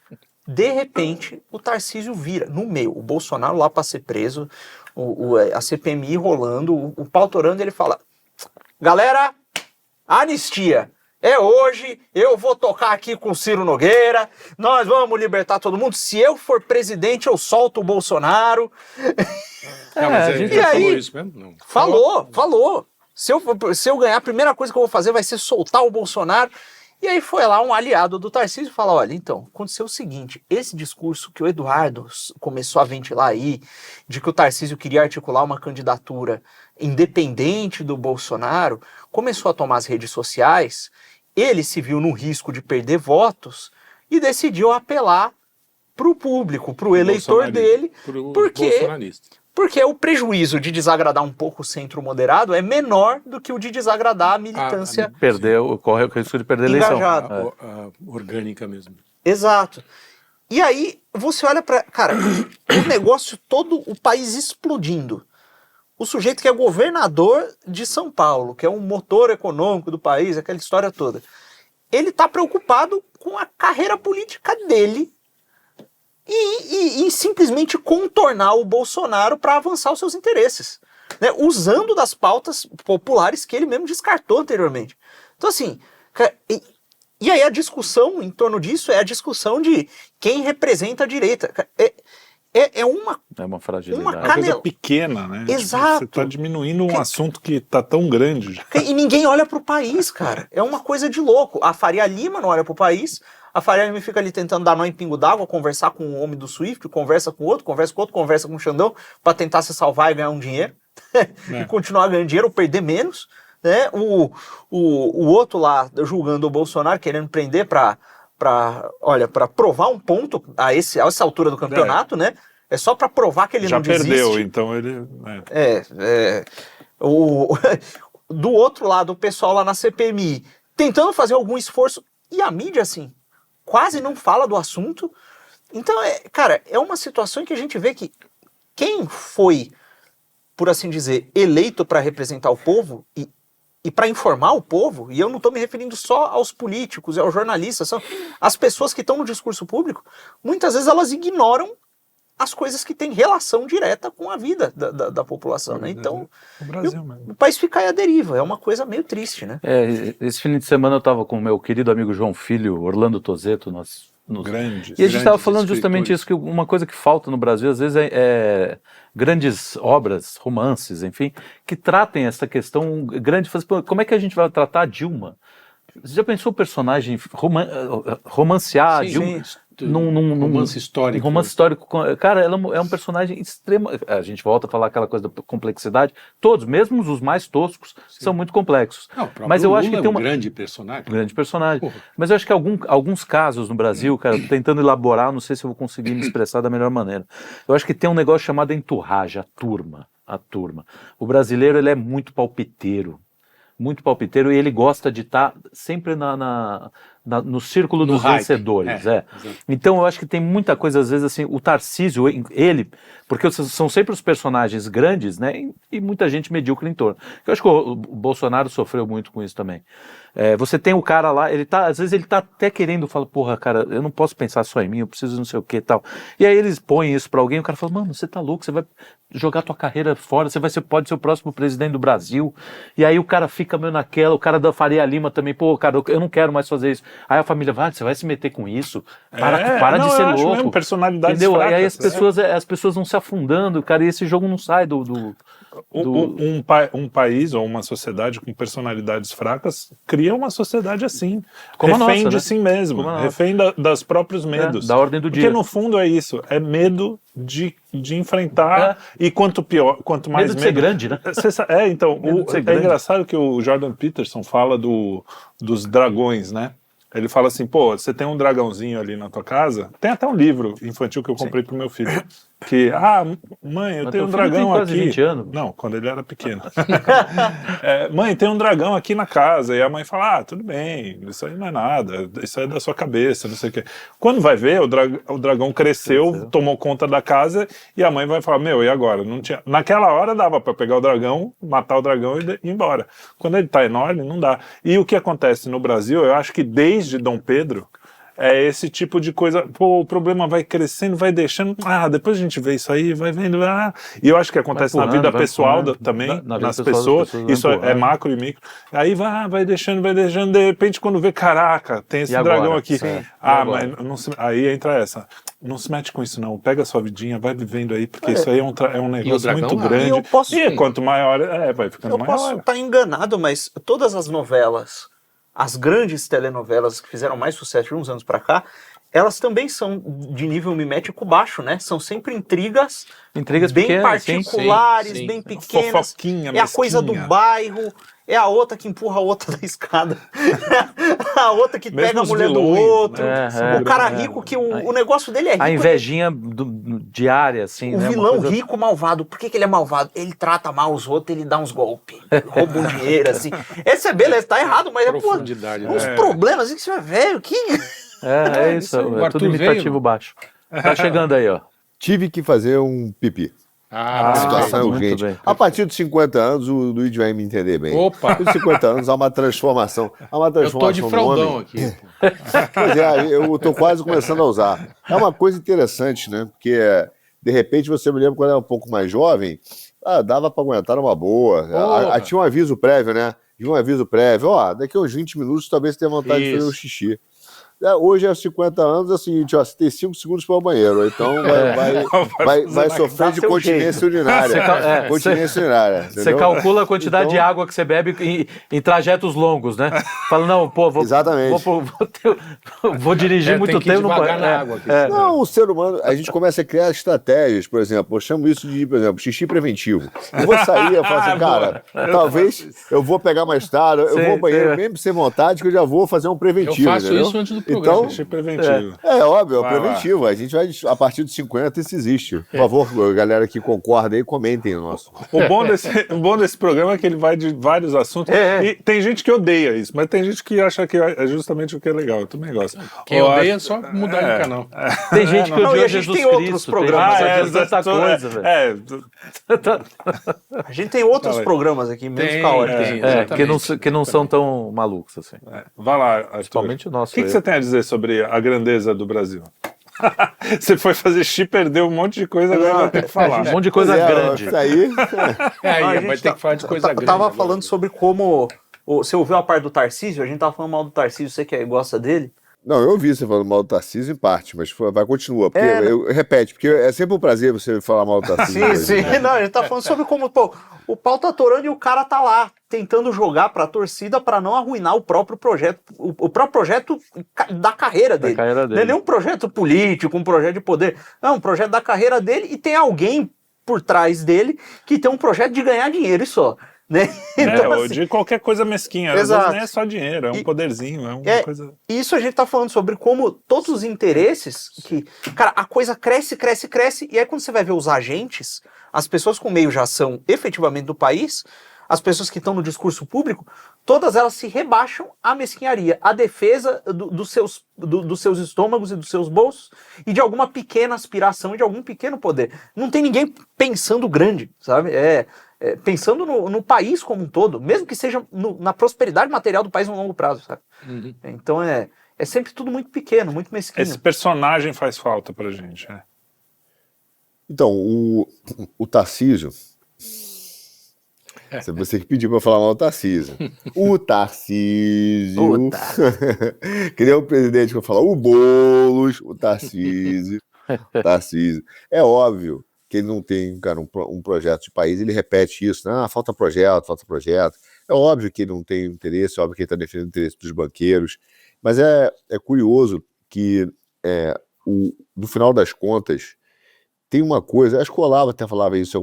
De repente, o Tarcísio vira no meio, o Bolsonaro lá para ser preso, a CPMI rolando, o pau torando, ele fala: galera, anistia. É hoje, eu vou tocar aqui com o Ciro Nogueira, nós vamos libertar todo mundo. Se eu for presidente, eu solto o Bolsonaro. Mas a gente já falou isso mesmo? Não. Falou. Se eu ganhar, a primeira coisa que eu vou fazer vai ser soltar o Bolsonaro. E aí foi lá um aliado do Tarcísio e falou: olha, então, aconteceu o seguinte, esse discurso que o Eduardo começou a ventilar aí, de que o Tarcísio queria articular uma candidatura independente do Bolsonaro, começou a tomar as redes sociais, ele se viu no risco de perder votos e decidiu apelar para o público, para o eleitor dele, porque o prejuízo de desagradar um pouco o centro moderado é menor do que o de desagradar a militância. Corre o risco de perder a eleição. A orgânica mesmo. Exato. E aí você olha para, cara, o negócio todo, o país explodindo. O sujeito que é governador de São Paulo, que é um motor econômico do país, aquela história toda, ele tá preocupado com a carreira política dele e simplesmente contornar o Bolsonaro para avançar os seus interesses, né? Usando das pautas populares que ele mesmo descartou anteriormente. Então assim, e aí a discussão em torno disso é a discussão de quem representa a direita. É uma fragilidade. Uma coisa pequena, né? Exato. Você está diminuindo um assunto que está tão grande já. E ninguém olha pro país, cara. É uma coisa de louco. A Faria Lima não olha pro país. A Faria Lima fica ali tentando dar nó em pingo d'água, conversar com o homem do Swift, conversa com outro, conversa com o Xandão, para tentar se salvar e ganhar um dinheiro. E continuar ganhando dinheiro ou perder menos. Né? O outro lá julgando o Bolsonaro, querendo prender para provar um ponto a essa altura do campeonato, né? É só para provar que ele já não desiste. Já perdeu, então ele... Do outro lado, o pessoal lá na CPMI tentando fazer algum esforço, e a mídia, assim, quase não fala do assunto. Então, cara, é uma situação que a gente vê que quem foi, por assim dizer, eleito para representar o povo e para informar o povo, e eu não estou me referindo só aos políticos, aos jornalistas, são as pessoas que estão no discurso público, muitas vezes elas ignoram as coisas que têm relação direta com a vida da população, né? Então, o país fica aí à deriva, é uma coisa meio triste, né? Esse fim de semana eu estava com o meu querido amigo João Filho, Orlando Tozetto, Grandes, e a gente estava falando justamente isso, que uma coisa que falta no Brasil, às vezes, é grandes obras, romances, enfim, que tratem essa questão grande. Como é que a gente vai tratar a Dilma? Você já pensou o personagem romancear a Dilma? Num romance histórico. Romance histórico. Cara, ela é um personagem extremo. A gente volta a falar aquela coisa da complexidade. Todos, mesmo os mais toscos, são muito complexos. Mas eu acho que tem um grande personagem. Grande personagem. Porra. Mas eu acho que alguns casos no Brasil, cara, tentando elaborar, não sei se eu vou conseguir me expressar da melhor maneira. Eu acho que tem um negócio chamado entourage, a turma. O brasileiro, ele é muito palpiteiro, e ele gosta de estar sempre no círculo dos vencedores. Então eu acho que tem muita coisa, às vezes, assim, o Tarcísio, ele, porque são sempre os personagens grandes, né, e muita gente medíocre em torno. Eu acho que o Bolsonaro sofreu muito com isso também. Você tem o cara lá, às vezes ele tá até querendo, fala, porra, cara, eu não posso pensar só em mim, eu preciso não sei o que e tal. E aí eles põem isso pra alguém, o cara fala, mano, você tá louco, você vai jogar tua carreira fora, pode ser o próximo presidente do Brasil. E aí o cara fica meio naquela, o cara da Faria Lima também, pô, cara, eu não quero mais fazer isso. Aí a família vai, você vai se meter com isso? Para de ser louco. Mesmo, personalidades entendeu? fracas, aí as pessoas vão se afundando, cara, e esse jogo não sai Um país ou uma sociedade com personalidades fracas cria uma sociedade assim, como refém de si mesmo, refém dos próprios medos. Da ordem do dia. Porque no fundo é isso, é medo de enfrentar, e quanto mais medo de ser grande, né? Então, é engraçado que o Jordan Peterson fala dos dragões, né? Ele fala assim, pô, você tem um dragãozinho ali na tua casa, tem até um livro infantil que eu comprei pro meu filho, que, mãe, eu tenho um dragão tem quase aqui. 20 anos. Não, quando ele era pequeno. Mãe, tem um dragão aqui na casa. E a mãe fala, tudo bem, isso aí não é nada, isso aí é da sua cabeça, não sei o quê. Quando vai ver, o dragão cresceu, tomou conta da casa, e a mãe vai falar, e agora? Não tinha... Naquela hora dava para pegar o dragão, matar o dragão e ir embora. Quando ele tá enorme, não dá. E o que acontece no Brasil, eu acho que desde Dom Pedro, é esse tipo de coisa, o problema vai crescendo, vai deixando, depois a gente vê isso aí, vai vendo, e eu acho que acontece na vida pessoal também, nas pessoas, isso é macro e micro, aí vai deixando, de repente quando vê, caraca, tem esse dragão aqui, mas não se, aí entra essa, não se mete com isso não, pega a sua vidinha, vai vivendo aí, porque isso aí é um negócio muito grande, e quanto maior, vai ficando maior. Eu posso estar enganado, mas todas as novelas, as grandes telenovelas que fizeram mais sucesso de uns anos pra cá, elas também são de nível mimético baixo, né? São sempre intrigas bem pequenas, particulares, sim. bem pequenas. Fofoquinha, é a coisa do bairro, é a outra que empurra a outra da escada, a outra que pega a mulher do outro, o cara rico que o negócio dele é rico. A invejinha diária, assim, o vilão rico, malvado. Por que ele é malvado? Ele trata mal os outros, ele dá uns golpes, rouba um dinheiro, assim. Esse é beleza, tá errado, mas uns problemas assim que você vai ver, que... É isso, é tudo imitativo baixo. Tá chegando aí, ó. Tive que fazer um pipi. A situação é urgente. A partir dos 50 anos, o Luigi vai me entender bem. Opa! Com 50 anos, há uma transformação. Eu tô de fraldão aqui. Pois eu tô quase começando a usar. É uma coisa interessante, né? Porque, de repente, você me lembra quando eu era um pouco mais jovem, dava para aguentar uma boa. Tinha um aviso prévio, né? Tinha um aviso prévio. Daqui a uns 20 minutos, talvez você tenha vontade de fazer um xixi. Hoje, aos 50 anos, é o seguinte, você tem 5 segundos para o banheiro, então vai sofrer de continência urinária. Continência urinária. Você calcula a quantidade de água que você bebe em trajetos longos, né? Fala, não, Exatamente. Vou dirigir muito tempo no banheiro. Não, o ser humano, a gente começa a criar estratégias, por exemplo, eu chamo isso de, por exemplo, xixi preventivo. Eu vou sair, eu falo assim, cara, talvez eu vou pegar mais tarde, eu vou ao banheiro mesmo sem vontade, que eu já vou fazer um preventivo. Eu faço isso antes do então, preventivo. Óbvio, preventivo. A gente vai, a partir dos 50, isso existe. Por favor, galera que concorda aí, comentem o nosso. O bom desse programa é que ele vai de vários assuntos. E tem gente que odeia isso, mas tem gente que acha que é justamente o que é legal. Eu também gosto. Quem odeia é só mudar de canal. Tem gente que odeia Jesus Cristo. Outros programas. Tanta coisa, velho. A gente tem outros programas aqui, menos caóticos. Que não são tão malucos assim. Vai lá, Arthur. Principalmente o nosso. O que você tem a dizer sobre a grandeza do Brasil? Você foi fazer xixi, perdeu um monte de coisa, agora vai ter que falar. Um monte de coisa grande. Isso aí. Vai ter que falar de coisa grande. Eu tava falando sobre como... Você ouviu a parte do Tarcísio? A gente tava falando mal do Tarcísio, você que gosta dele? Não, eu ouvi você falando mal do Tarcísio em parte, mas vai continuar. Porque repete, porque é sempre um prazer você falar mal do Tarcísio. Sim. Não, a gente tá falando sobre como o pau tá atorando e o cara tá lá tentando jogar pra torcida pra não arruinar o próprio projeto, o próprio projeto da carreira dele. Não é nem um projeto político, um projeto de poder. Não, um projeto da carreira dele e tem alguém por trás dele que tem um projeto de ganhar dinheiro e só. Né? Então, ou de qualquer coisa mesquinha. Às vezes nem é só dinheiro, é um poderzinho, é uma coisa... Isso a gente tá falando sobre como todos os interesses, que, cara, a coisa cresce, e aí quando você vai ver os agentes, as pessoas com meio já são efetivamente do país, as pessoas que estão no discurso público, todas elas se rebaixam à mesquinharia, à defesa dos seus estômagos e dos seus bolsos, e de alguma pequena aspiração, e de algum pequeno poder. Não tem ninguém pensando grande, sabe? Pensando no país como um todo, mesmo que seja na prosperidade material do país no longo prazo, sabe? Uhum. Então é sempre tudo muito pequeno, muito mesquinho. Esse personagem faz falta pra gente, né? Então, o Tarcísio... Você que pediu pra falar mal do Tarcísio. O Tarcísio... Que nem o presidente que eu falo, o Boulos, o Tarcísio. É óbvio que ele não tem, cara, um projeto de país, ele repete isso, né? Falta projeto. É óbvio que ele não tem interesse, é óbvio que ele está defendendo o interesse dos banqueiros, mas é curioso que, no final das contas, tem uma coisa, acho que o Olavo até falava isso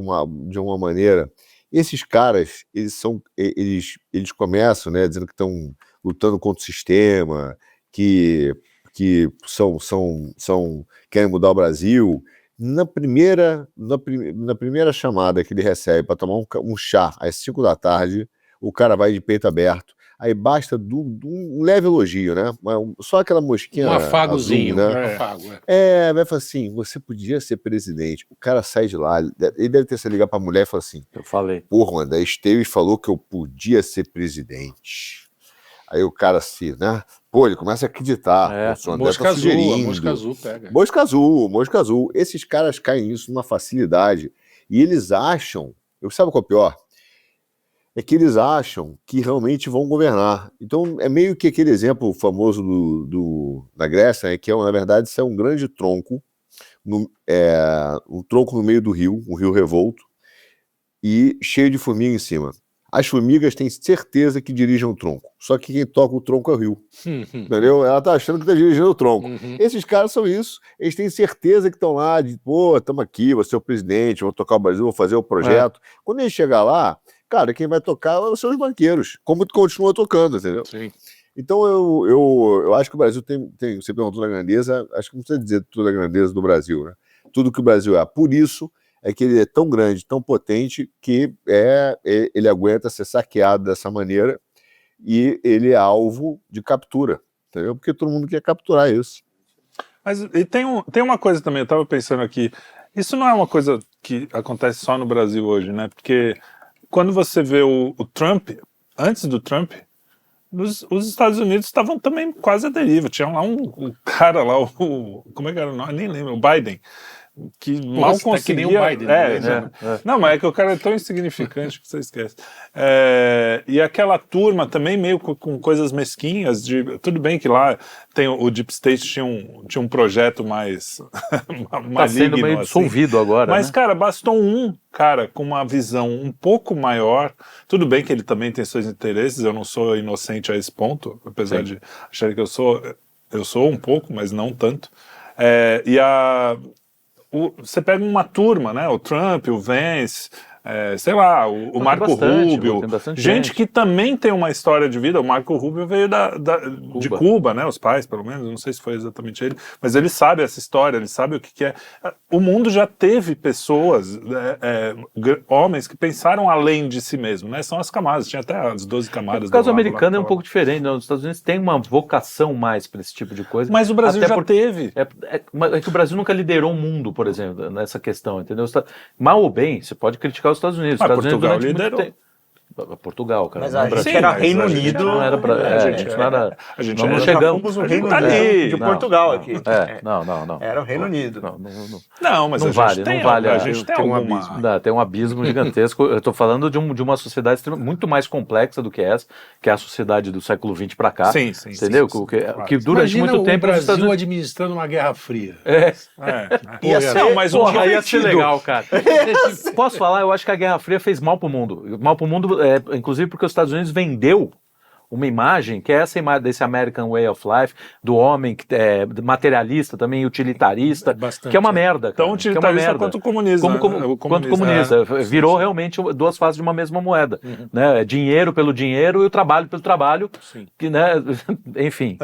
de alguma maneira, esses caras, eles começam, né, dizendo que estão lutando contra o sistema, que querem mudar o Brasil, Na primeira chamada que ele recebe para tomar um chá às 5 da tarde, o cara vai de peito aberto. Aí basta um leve elogio, né? Só aquela mosquinha. Um afagozinho, azul, né? Um afago. Vai falar assim: você podia ser presidente. O cara sai de lá, ele deve ter se ligado pra mulher e falou assim: eu falei. Porra, o André Esteves falou que eu podia ser presidente. Aí o cara né? Pô, ele começa a acreditar. O André tá sugerindo. Mosca azul pega. Mosca azul. Esses caras caem nisso numa facilidade. E eles acham, sabe qual é o pior? É que eles acham que realmente vão governar. Então, é meio que aquele exemplo famoso da Grécia, né, que na verdade isso é um grande tronco, um tronco no meio do rio, um rio revolto, e cheio de formiga em cima. As formigas têm certeza que dirigem o tronco, só que quem toca o tronco é o rio. Entendeu? Ela tá achando que tá dirigindo o tronco. Esses caras são isso, eles têm certeza que estão lá, estamos aqui, vou ser o presidente, vou tocar o Brasil, vou fazer o projeto. Quando ele chegar lá, cara, quem vai tocar são os banqueiros, como continua tocando, entendeu? Sim. Então eu acho que o Brasil tem, você perguntou da grandeza, acho que não precisa dizer toda a grandeza do Brasil, né? Tudo que o Brasil é. Por isso é que ele é tão grande, tão potente, que ele aguenta ser saqueado dessa maneira e ele é alvo de captura, entendeu? Porque todo mundo quer capturar isso. Mas e tem uma coisa também, eu estava pensando aqui, isso não é uma coisa que acontece só no Brasil hoje, né? Porque quando você vê o Trump, antes do Trump, os Estados Unidos estavam também quase à deriva. Tinha lá um cara lá, como é que era o nome? Nem lembro, o Biden, que mal conseguia... que nem o Biden. Não, mas é que o cara é tão insignificante que você esquece. E aquela turma também meio com coisas mesquinhas, tudo bem que lá tem o Deep State tinha um projeto mais maligno, tá sendo meio dissolvido agora, mas, né? cara, bastou um cara com uma visão um pouco maior. Tudo bem que ele também tem seus interesses, eu não sou inocente a esse ponto, apesar de achar que eu sou um pouco, mas não tanto. Você pega uma turma, né? O Trump, o Vance, sei lá, o Marco Rubio, gente que também tem uma história de vida. O Marco Rubio veio de Cuba, né? Os pais, pelo menos, não sei se foi exatamente ele, mas ele sabe essa história, ele sabe o que é. O mundo já teve pessoas, homens que pensaram além de si mesmo, né? São as camadas, tinha até as 12 camadas. O caso americano é um pouco diferente, né? Os Estados Unidos tem uma vocação mais para esse tipo de coisa. Mas o Brasil já teve. É que o Brasil nunca liderou o mundo, por exemplo, nessa questão, entendeu? Mal ou bem, você pode criticar os Estados Unidos. Mas Estados Portugal Unidos liderou. Portugal, cara. Mas a gente era Reino Unido. Não era pra, a gente não chegamos. Fomos o Reino Unido de Portugal aqui. Não. Era o Reino Unido. Não, mas não vale. A gente tem um abismo. Tem um abismo gigantesco. Eu estou falando de uma sociedade muito mais complexa do que essa, que é a sociedade do século XX para cá. Sim. Entendeu? Que durante muito tempo o Brasil administrando uma Guerra Fria. Mas ia ser legal, cara. Posso falar? Eu acho que a Guerra Fria fez mal pro mundo. Mal pro mundo, inclusive porque os Estados Unidos vendeu uma imagem, que é essa imagem desse American Way of Life, do homem que é materialista também, utilitarista, que é uma merda. Tão utilitarista quanto o comunismo. Quanto comunista. Virou realmente duas faces de uma mesma moeda. Né? Dinheiro pelo dinheiro e o trabalho pelo trabalho. Que, né? Enfim,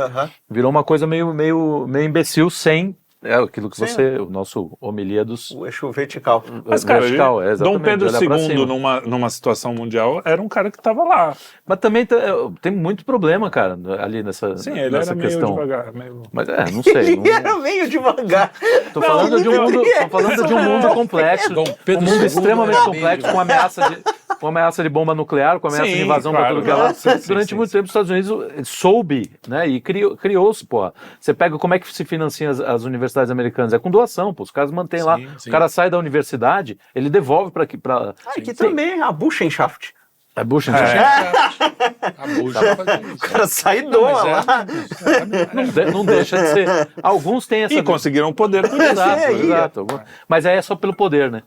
virou uma coisa meio imbecil sem... aquilo que o nosso homilia dos... O eixo vertical. Mas, cara, Dom Pedro II, numa situação mundial, era um cara que estava lá. Mas também tem muito problema, cara, ali nessa questão. Sim, ele era meio devagar. Mas não sei. Ele era meio devagar. Tô falando de um mundo complexo. Um mundo extremamente complexo, com ameaça de bomba nuclear, com ameaça de invasão para tudo que é lá. Durante muito tempo, os Estados Unidos soube, né, e criou-se, pô. Você pega como é que se financia as universidades americanas, é com doação, pô, os caras mantêm lá, o cara sai da universidade, ele devolve para aqui também, a Buchenschaft. A Buchenschaft. O cara sai e doa lá. Não deixa de ser. Alguns têm essa... E conseguiram poder com isso. Exato. Mas aí é só pelo poder, né?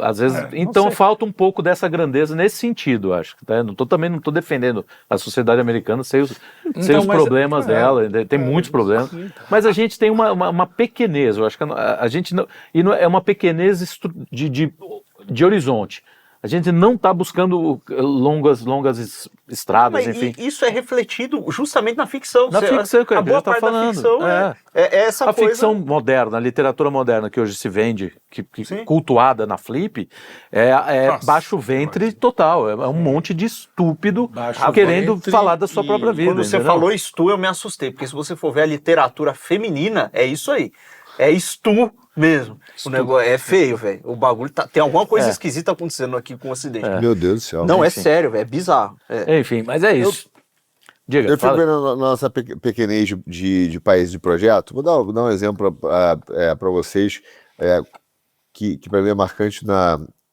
Às vezes, então falta um pouco dessa grandeza nesse sentido, acho. Tá? Também não estou defendendo a sociedade americana, sei os problemas dela, tem muitos problemas, mas a gente tem uma pequenez, eu acho que a gente não, é uma pequenez de horizonte. A gente não está buscando longas estradas, enfim. Isso é refletido justamente na ficção. Na ficção, que a gente está falando. É essa coisa... ficção moderna, a literatura moderna que hoje se vende, cultuada na Flip, é baixo ventre total. É um monte de estúpido querendo falar da sua própria vida. Quando você falou estu, eu me assustei, porque se você for ver a literatura feminina, é isso aí. É estu mesmo. O negócio é feio, velho. O bagulho tem alguma coisa esquisita acontecendo aqui com o Ocidente. Meu Deus do céu. Não, é sério, velho. É bizarro. Enfim, mas é isso. Diga, eu fico vendo na nossa pequenez de país de projeto. Vou dar um exemplo para vocês que para mim é marcante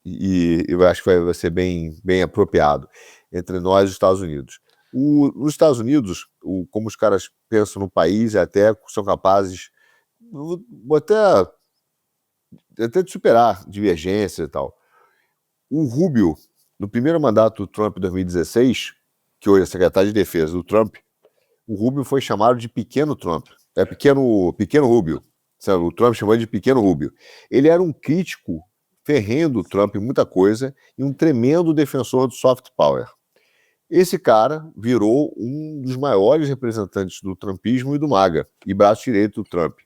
e eu acho que vai ser bem apropriado entre nós e os Estados Unidos. Nos Estados Unidos, como os caras pensam no país, até são capazes até de superar divergências e tal. O Rubio, no primeiro mandato do Trump em 2016, que hoje é secretário de defesa do Trump, o Rubio foi chamado de pequeno Trump. Pequeno Rubio. O Trump chamou ele de pequeno Rubio. Ele era um crítico ferrenho do Trump em muita coisa e um tremendo defensor do soft power. Esse cara virou um dos maiores representantes do trumpismo e do MAGA, e braço direito do Trump.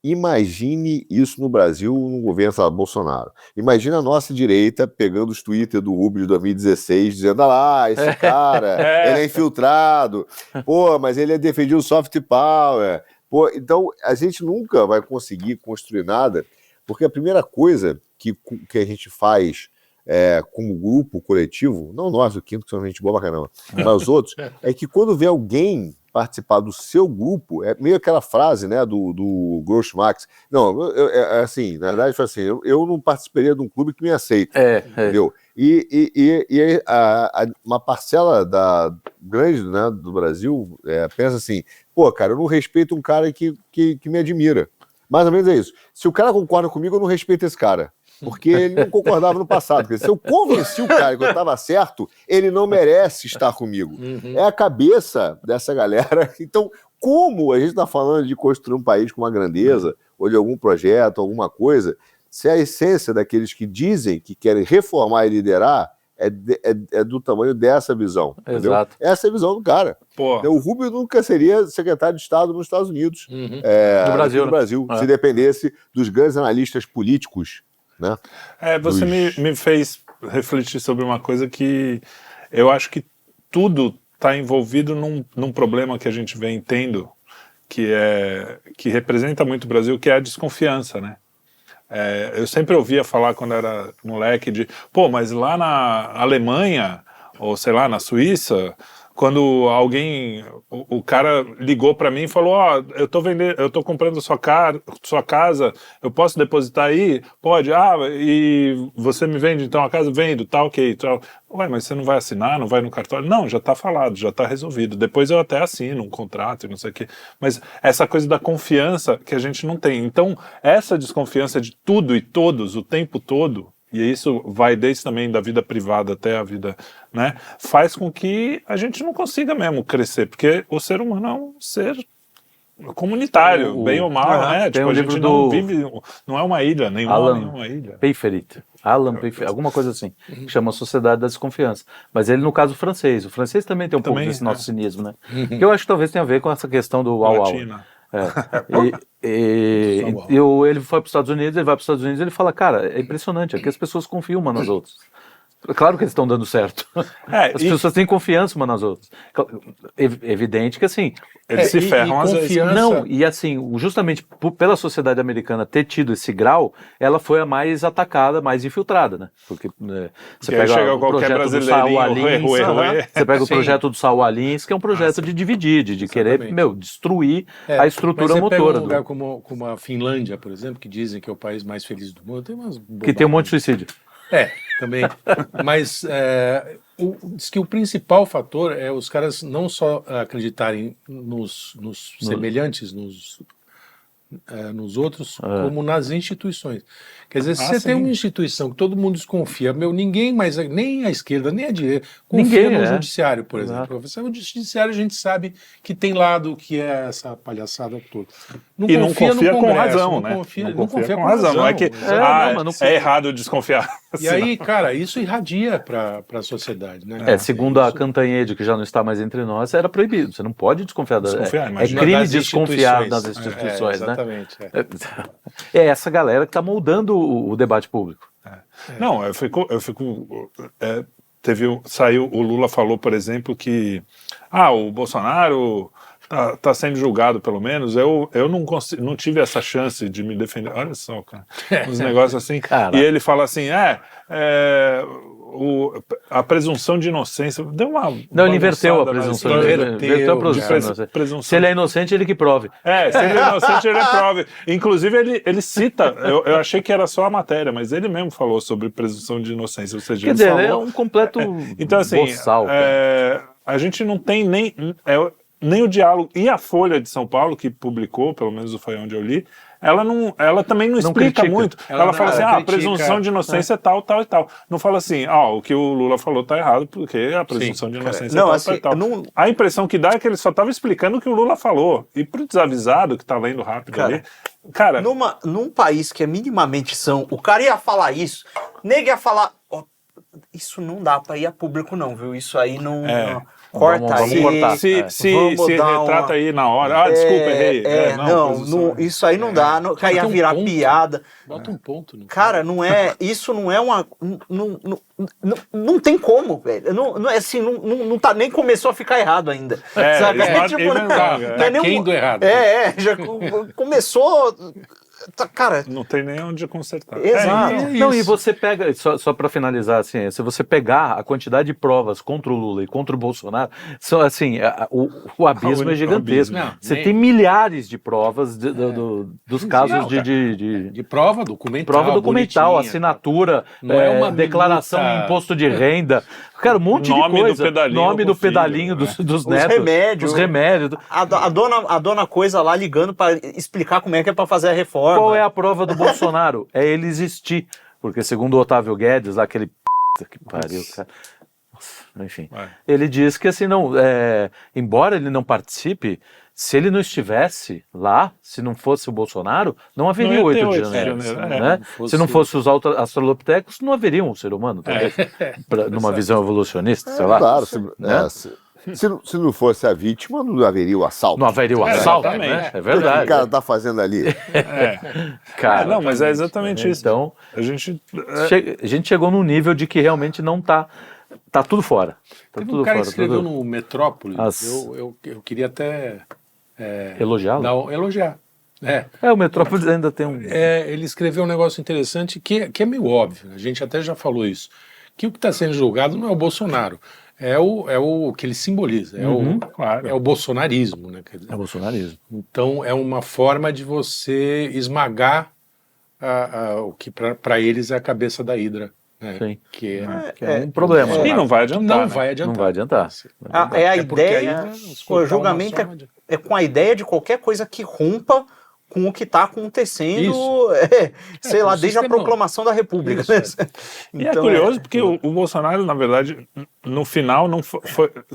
Imagine isso no Brasil, no governo Bolsonaro. Imagina a nossa direita pegando os Twitter do Rubio de 2016, dizendo, esse cara, ele é infiltrado, mas ele defendia o soft power. Então, a gente nunca vai conseguir construir nada, porque a primeira coisa que a gente faz como grupo coletivo, não nós, o Quinto, que são gente boa pra caramba, mas os outros, é que quando vê alguém participar do seu grupo, é meio aquela frase, né, do Groucho Marx. Não, assim, na verdade foi assim, eu não participaria de um clube que me aceita, entendeu? E uma parcela grande, né, do Brasil pensa assim, cara, eu não respeito um cara que me admira. Mais ou menos é isso. Se o cara concorda comigo, eu não respeito esse cara. Porque ele não concordava no passado. Porque se eu convenci o cara que eu estava certo, ele não merece estar comigo. É a cabeça dessa galera. Então, como a gente está falando de construir um país com uma grandeza, ou de algum projeto, alguma coisa, se a essência daqueles que dizem que querem reformar e liderar é do tamanho dessa visão. Exato. Essa é a visão do cara. O Rubio nunca seria secretário de Estado nos Estados Unidos. No Brasil, se dependesse dos grandes analistas políticos. Né? Você me fez refletir sobre uma coisa que eu acho que tudo está envolvido num problema que a gente vem tendo, que representa muito o Brasil, que é a desconfiança, né? Eu sempre ouvia falar quando era moleque mas lá na Alemanha, ou sei lá, na Suíça, quando o cara ligou para mim e falou, eu tô comprando sua casa, eu posso depositar aí? Pode, e você me vende então a casa? Vendo, tá ok. Tá. Ué, mas você não vai assinar, não vai no cartório? Não, já tá falado, já tá resolvido. Depois eu até assino um contrato e não sei o quê. Mas essa coisa da confiança que a gente não tem. Então, essa desconfiança de tudo e todos, o tempo todo, e isso vai desde também da vida privada até a vida, né, faz com que a gente não consiga mesmo crescer, porque o ser humano é um ser comunitário, bem ou mal, né? Tipo, a gente não vive, não é uma ilha, nenhuma ilha. Alan Peyferitt, alguma coisa assim, que chama Sociedade da Desconfiança. Mas ele, no caso, francês. O francês também tem um pouco desse nosso cinismo, né? Que eu acho que talvez tenha a ver com essa questão do uau-uau. Ele foi para os Estados Unidos, ele vai para os Estados Unidos e ele fala, cara, é impressionante, aqui as pessoas confiam umas nas outras. Claro que eles estão dando certo. As pessoas têm confiança umas nas outras. Evidente que assim... Eles se ferram às vezes. Não, e assim, justamente pela sociedade americana ter tido esse grau, ela foi a mais atacada, mais infiltrada, né? Porque você pega o projeto do Saul Alins, você pega o projeto do Saul Alins, que é um projeto de dividir, de querer, destruir a estrutura motora. Um lugar como a Finlândia, por exemplo, que dizem que é o país mais feliz do mundo, tem umas que tem um monte de suicídio. Também. Mas diz que o principal fator é os caras não só acreditarem nos semelhantes, nos outros, como nas instituições. Quer dizer, se você tem uma instituição que todo mundo desconfia, ninguém mais, nem a esquerda, nem a direita, confia no judiciário, por exemplo. O judiciário a gente sabe que tem lado que é essa palhaçada toda. Não confia com razão, né? Não confia com razão. Não é que é errado desconfiar. E aí, cara, isso irradia para a sociedade, né? Segundo a Cantanhede, que já não está mais entre nós, era proibido. Você não pode desconfiar. É crime desconfiar das instituições, né? Exatamente. É essa galera que está moldando o debate público. Não, eu fico saiu, o Lula falou, por exemplo, que o Bolsonaro tá sendo julgado, pelo menos. Eu não tive essa chance de me defender. Olha só, cara, uns negócios assim. Caraca. E ele fala assim, a presunção de inocência deu uma... Não, ele inverteu a presunção de inocência. Se ele é inocente, ele que prove. Se ele é inocente, ele prove. Inclusive, ele cita, eu achei que era só a matéria, mas ele mesmo falou sobre presunção de inocência. Ou seja, quer dizer, é um completo então, assim, boçal. A gente não tem nem o diálogo. E a Folha de São Paulo, que publicou, pelo menos foi onde eu li, ela também não explica muito. Ela fala assim, a presunção de inocência é tal, tal e tal. Não fala assim, o que o Lula falou tá errado, porque a presunção de inocência é tal, tal. A impressão que dá é que ele só estava explicando o que o Lula falou. E pro desavisado, que tá lendo rápido ali, cara... Num país que é minimamente são, o cara ia falar isso, nego ia falar, isso não dá pra ir a público não, viu? Isso aí não... Corta vamos aí. cortar. Se retrata aí na hora. Desculpa, errei. Isso aí não dá. Ia virar piada. Bota um ponto. Cara, não é. Isso não é uma. Não tem como, velho. Não é assim, não tá, nem começou a ficar errado ainda. Sabe? Quem do errado. Já começou. Cara, não tem nem onde consertar. Exato. Não, e você pega, só para finalizar, assim, se você pegar a quantidade de provas contra o Lula e contra o Bolsonaro, são, assim, o abismo é gigantesco. Você tem milhares de provas dos casos de prova documental. Prova documental, assinatura, não é uma declaração de imposto de renda. Cara, um monte de coisa. Nome do pedalinho dos netos. Os remédios. A dona Coisa lá ligando para explicar como é que é para fazer a reforma. Qual é a prova do Bolsonaro? É ele existir. Porque segundo o Otávio Guedes, lá aquele que pariu, cara. Nossa, enfim. Ele diz que assim, embora ele não participe, se ele não estivesse lá, se não fosse o Bolsonaro, não haveria o 8 de janeiro. Né? Se não fosse os australopitecos, não haveria um ser humano, talvez, numa visão evolucionista, sei lá. Claro, se não fosse a vítima, não haveria o assalto. Não haveria o assalto, né? É verdade. O que o cara tá fazendo ali? Cara, não, mas é exatamente isso. Então, a gente chegou num nível de que realmente não tá tudo fora. Teve um cara que escreveu no Metrópole, eu queria até... elogiá-lo? Elogiar. O Metrópolis ainda tem um... ele escreveu um negócio interessante que é meio óbvio, a gente até já falou isso, que o que está sendo julgado não é o Bolsonaro, é o que ele simboliza, é o bolsonarismo. Né? Quer dizer, é o bolsonarismo. Então é uma forma de você esmagar o que para eles é a cabeça da hidra. Sim. Que é um problema. E não vai adiantar. Não vai adiantar. A ideia, o julgamento é com a ideia de qualquer coisa que rompa com o que está acontecendo, sei lá, desde a proclamação da República. E é curioso porque o Bolsonaro, na verdade, no final, não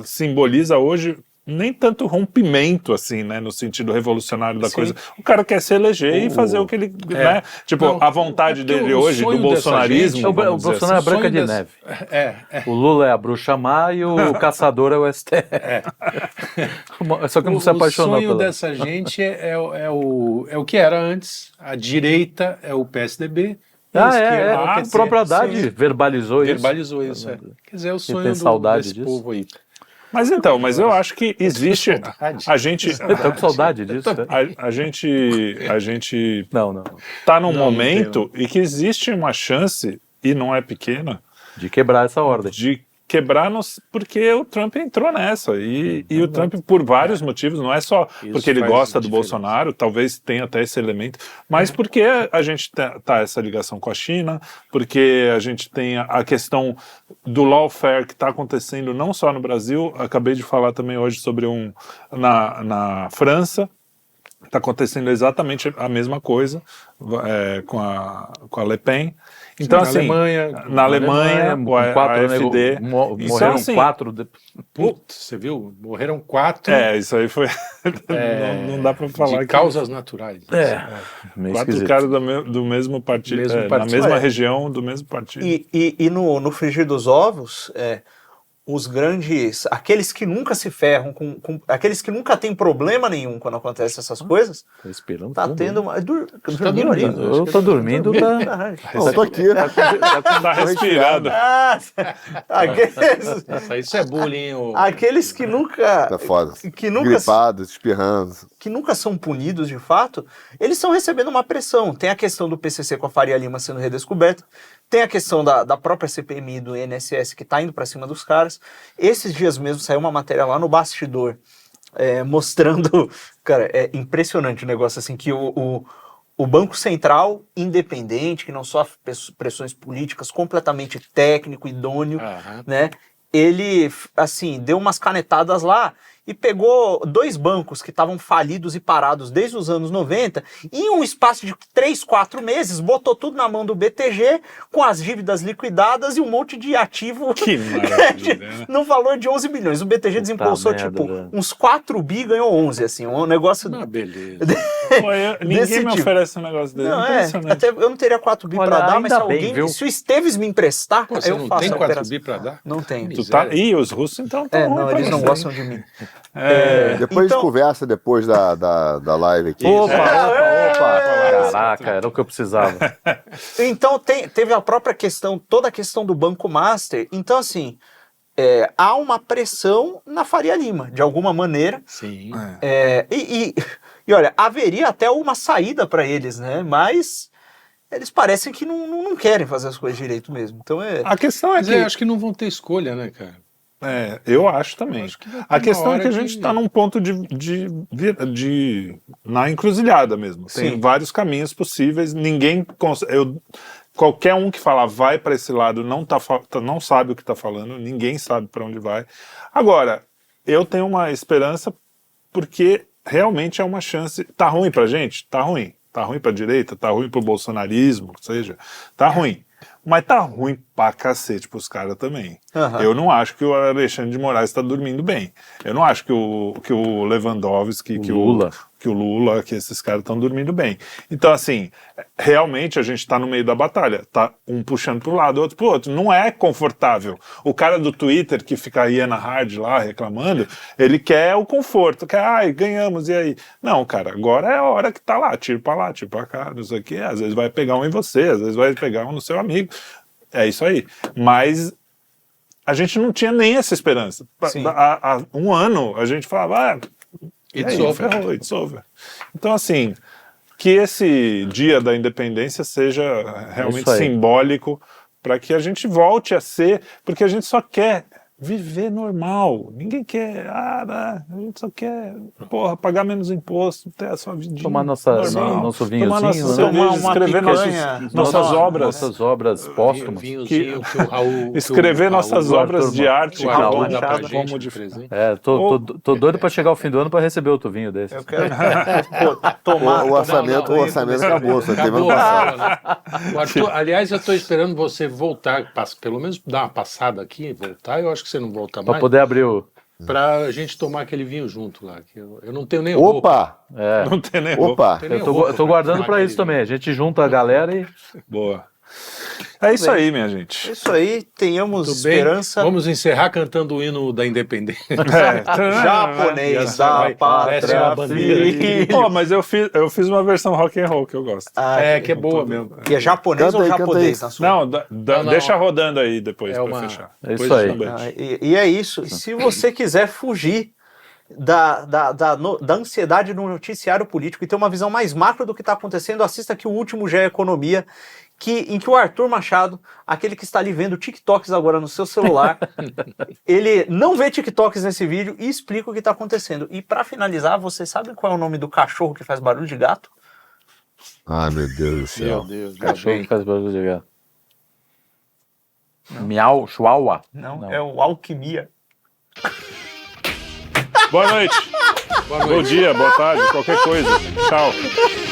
simboliza hoje nem tanto rompimento, assim, né, no sentido revolucionário da coisa. O cara quer se eleger e fazer o que ele... né? Tipo, a vontade dele hoje, do bolsonarismo... O Bolsonaro é a Branca de Neve. O Lula é a bruxa má e o caçador é o STF. Só que não se apaixonou pela... O sonho dessa gente é o que era antes. A direita é o PSDB. A própria Haddad verbalizou isso. Quer dizer, é o sonho desse povo aí. Mas eu acho que existe... A gente... Eu tô com saudade disso. A gente tá num momento e que existe uma chance, e não é pequena... De quebrar essa ordem. De quebrar, porque o Trump entrou nessa. E o Trump, por vários motivos, não é só porque ele gosta do Bolsonaro, talvez tenha até esse elemento, mas porque a gente tá essa ligação com a China, porque a gente tem a questão do lawfare que está acontecendo não só no Brasil, acabei de falar também hoje sobre na França, Está acontecendo exatamente a mesma coisa com a Le Pen. Então, assim, na Alemanha, o AfD... Morreram assim, 4... Putz, você viu? Morreram 4... isso aí foi... não dá para falar. De causas naturais. 4 caras do mesmo partido, na mesma região, do mesmo partido. E no frigir dos ovos... os grandes, aqueles que nunca se ferram, aqueles que nunca tem problema nenhum quando acontecem essas coisas, respirando tá tendo uma... dormindo ali? Eu tô dormindo, Não, tô aqui. Tá respirando. Isso é bullying. Aqueles que nunca... Tá foda. Que nunca, gripados, espirrando. Que nunca são punidos de fato, eles estão recebendo uma pressão. Tem a questão do PCC com a Faria Lima sendo redescoberta, tem a questão da própria CPMI do INSS que tá indo para cima dos caras. Esses dias mesmo saiu uma matéria lá no Bastidor, mostrando, cara, é impressionante o negócio, assim, que o Banco Central independente, que não sofre pressões políticas, completamente técnico, idôneo, né? Ele, assim, deu umas canetadas lá e pegou 2 bancos que estavam falidos e parados desde os anos 90, e em um espaço de 3, 4 meses, botou tudo na mão do BTG, com as dívidas liquidadas e um monte de ativo no valor de 11 bilhões. O BTG desembolsou, uns 4 bi, ganhou 11, assim, um negócio... beleza. Ninguém me oferece um negócio dele. Não, até eu não teria 4 bi pra dar, mas se alguém, se o Esteves me emprestar, você eu não faço tem a 4 bi pra dar? Não tenho. Ih, os russos então estão não, eles não gostam de mim. Depois a gente conversa depois da live aqui. Opa! Caraca, era o que eu precisava. Então teve a própria questão, toda a questão do Banco Master. Então, assim, há uma pressão na Faria Lima, de alguma maneira. Sim. E olha, haveria até uma saída para eles, né? Mas eles parecem que não querem fazer as coisas direito mesmo. Então A questão é que... acho que não vão ter escolha, né, cara? Eu acho também. A questão é que a gente está num ponto na encruzilhada mesmo. Tem vários caminhos possíveis. Qualquer um que falar vai para esse lado não sabe o que está falando. Ninguém sabe para onde vai. Agora, eu tenho uma esperança porque realmente é uma chance. Tá ruim para gente? Tá ruim. Tá ruim para a direita? Tá ruim para o bolsonarismo? Ou seja, tá ruim. Mas tá ruim pra cacete pros caras também. Eu não acho que o Alexandre de Moraes está dormindo bem. Eu não acho que o Lewandowski, que o Lula, que esses caras estão dormindo bem. Então, assim, realmente a gente está no meio da batalha. Tá um puxando pro lado, outro pro outro. Não é confortável. O cara do Twitter que fica aí na hard lá reclamando, ele quer o conforto. Quer, ganhamos, e aí? Não, cara, agora é a hora que tá lá. Tiro pra lá, tiro pra cá, não sei o quê. Às vezes vai pegar um em você, às vezes vai pegar um no seu amigo. É isso aí. Mas a gente não tinha nem essa esperança. Há um ano a gente falava, it's over. Então, assim, que esse dia da independência seja realmente simbólico para que a gente volte a ser, porque a gente só quer viver normal. Ninguém quer, a gente só quer, pagar menos imposto, ter a sua vidinha. Tomar nosso vinhozinho, tomar nossa cerveja, escrever nossas obras. Nossas obras póstumas. Escrever nossas obras de arte. Tô doido para chegar ao fim do ano para receber outro vinho desse. Eu quero tomar. O orçamento acabou, só teve ano passado. Arthur, aliás, eu estou esperando você voltar, pelo menos dar uma passada aqui, voltar. Eu acho que você não volta mais. Para poder abrir pra gente tomar aquele vinho junto lá. Que eu não tenho nem roupa. Não tem nem roupa. Eu tô guardando para isso também. A gente junta a galera e... Boa. É isso aí, minha gente. É isso aí, tenhamos esperança. Vamos encerrar cantando o hino da independência. Japonês da pátria filha. Pô, mas eu fiz uma versão rock and roll que eu gosto. Que é boa mesmo. E é japonês ou japonês? Não, deixa rodando aí depois pra fechar. É isso aí. E é isso. E se você quiser fugir da ansiedade no noticiário político e ter uma visão mais macro do que está acontecendo, assista aqui o último GE Economia, em que o Arthur Machado, aquele que está ali vendo TikToks agora no seu celular, ele não vê TikToks nesse vídeo e explica o que está acontecendo. E para finalizar, vocês sabem qual é o nome do cachorro que faz barulho de gato? Ai, meu Deus do céu. Cachorro que faz barulho de gato. Miau, chihuahua? Não, é o Alquimia. Boa noite. Bom dia, boa tarde, qualquer coisa. Tchau.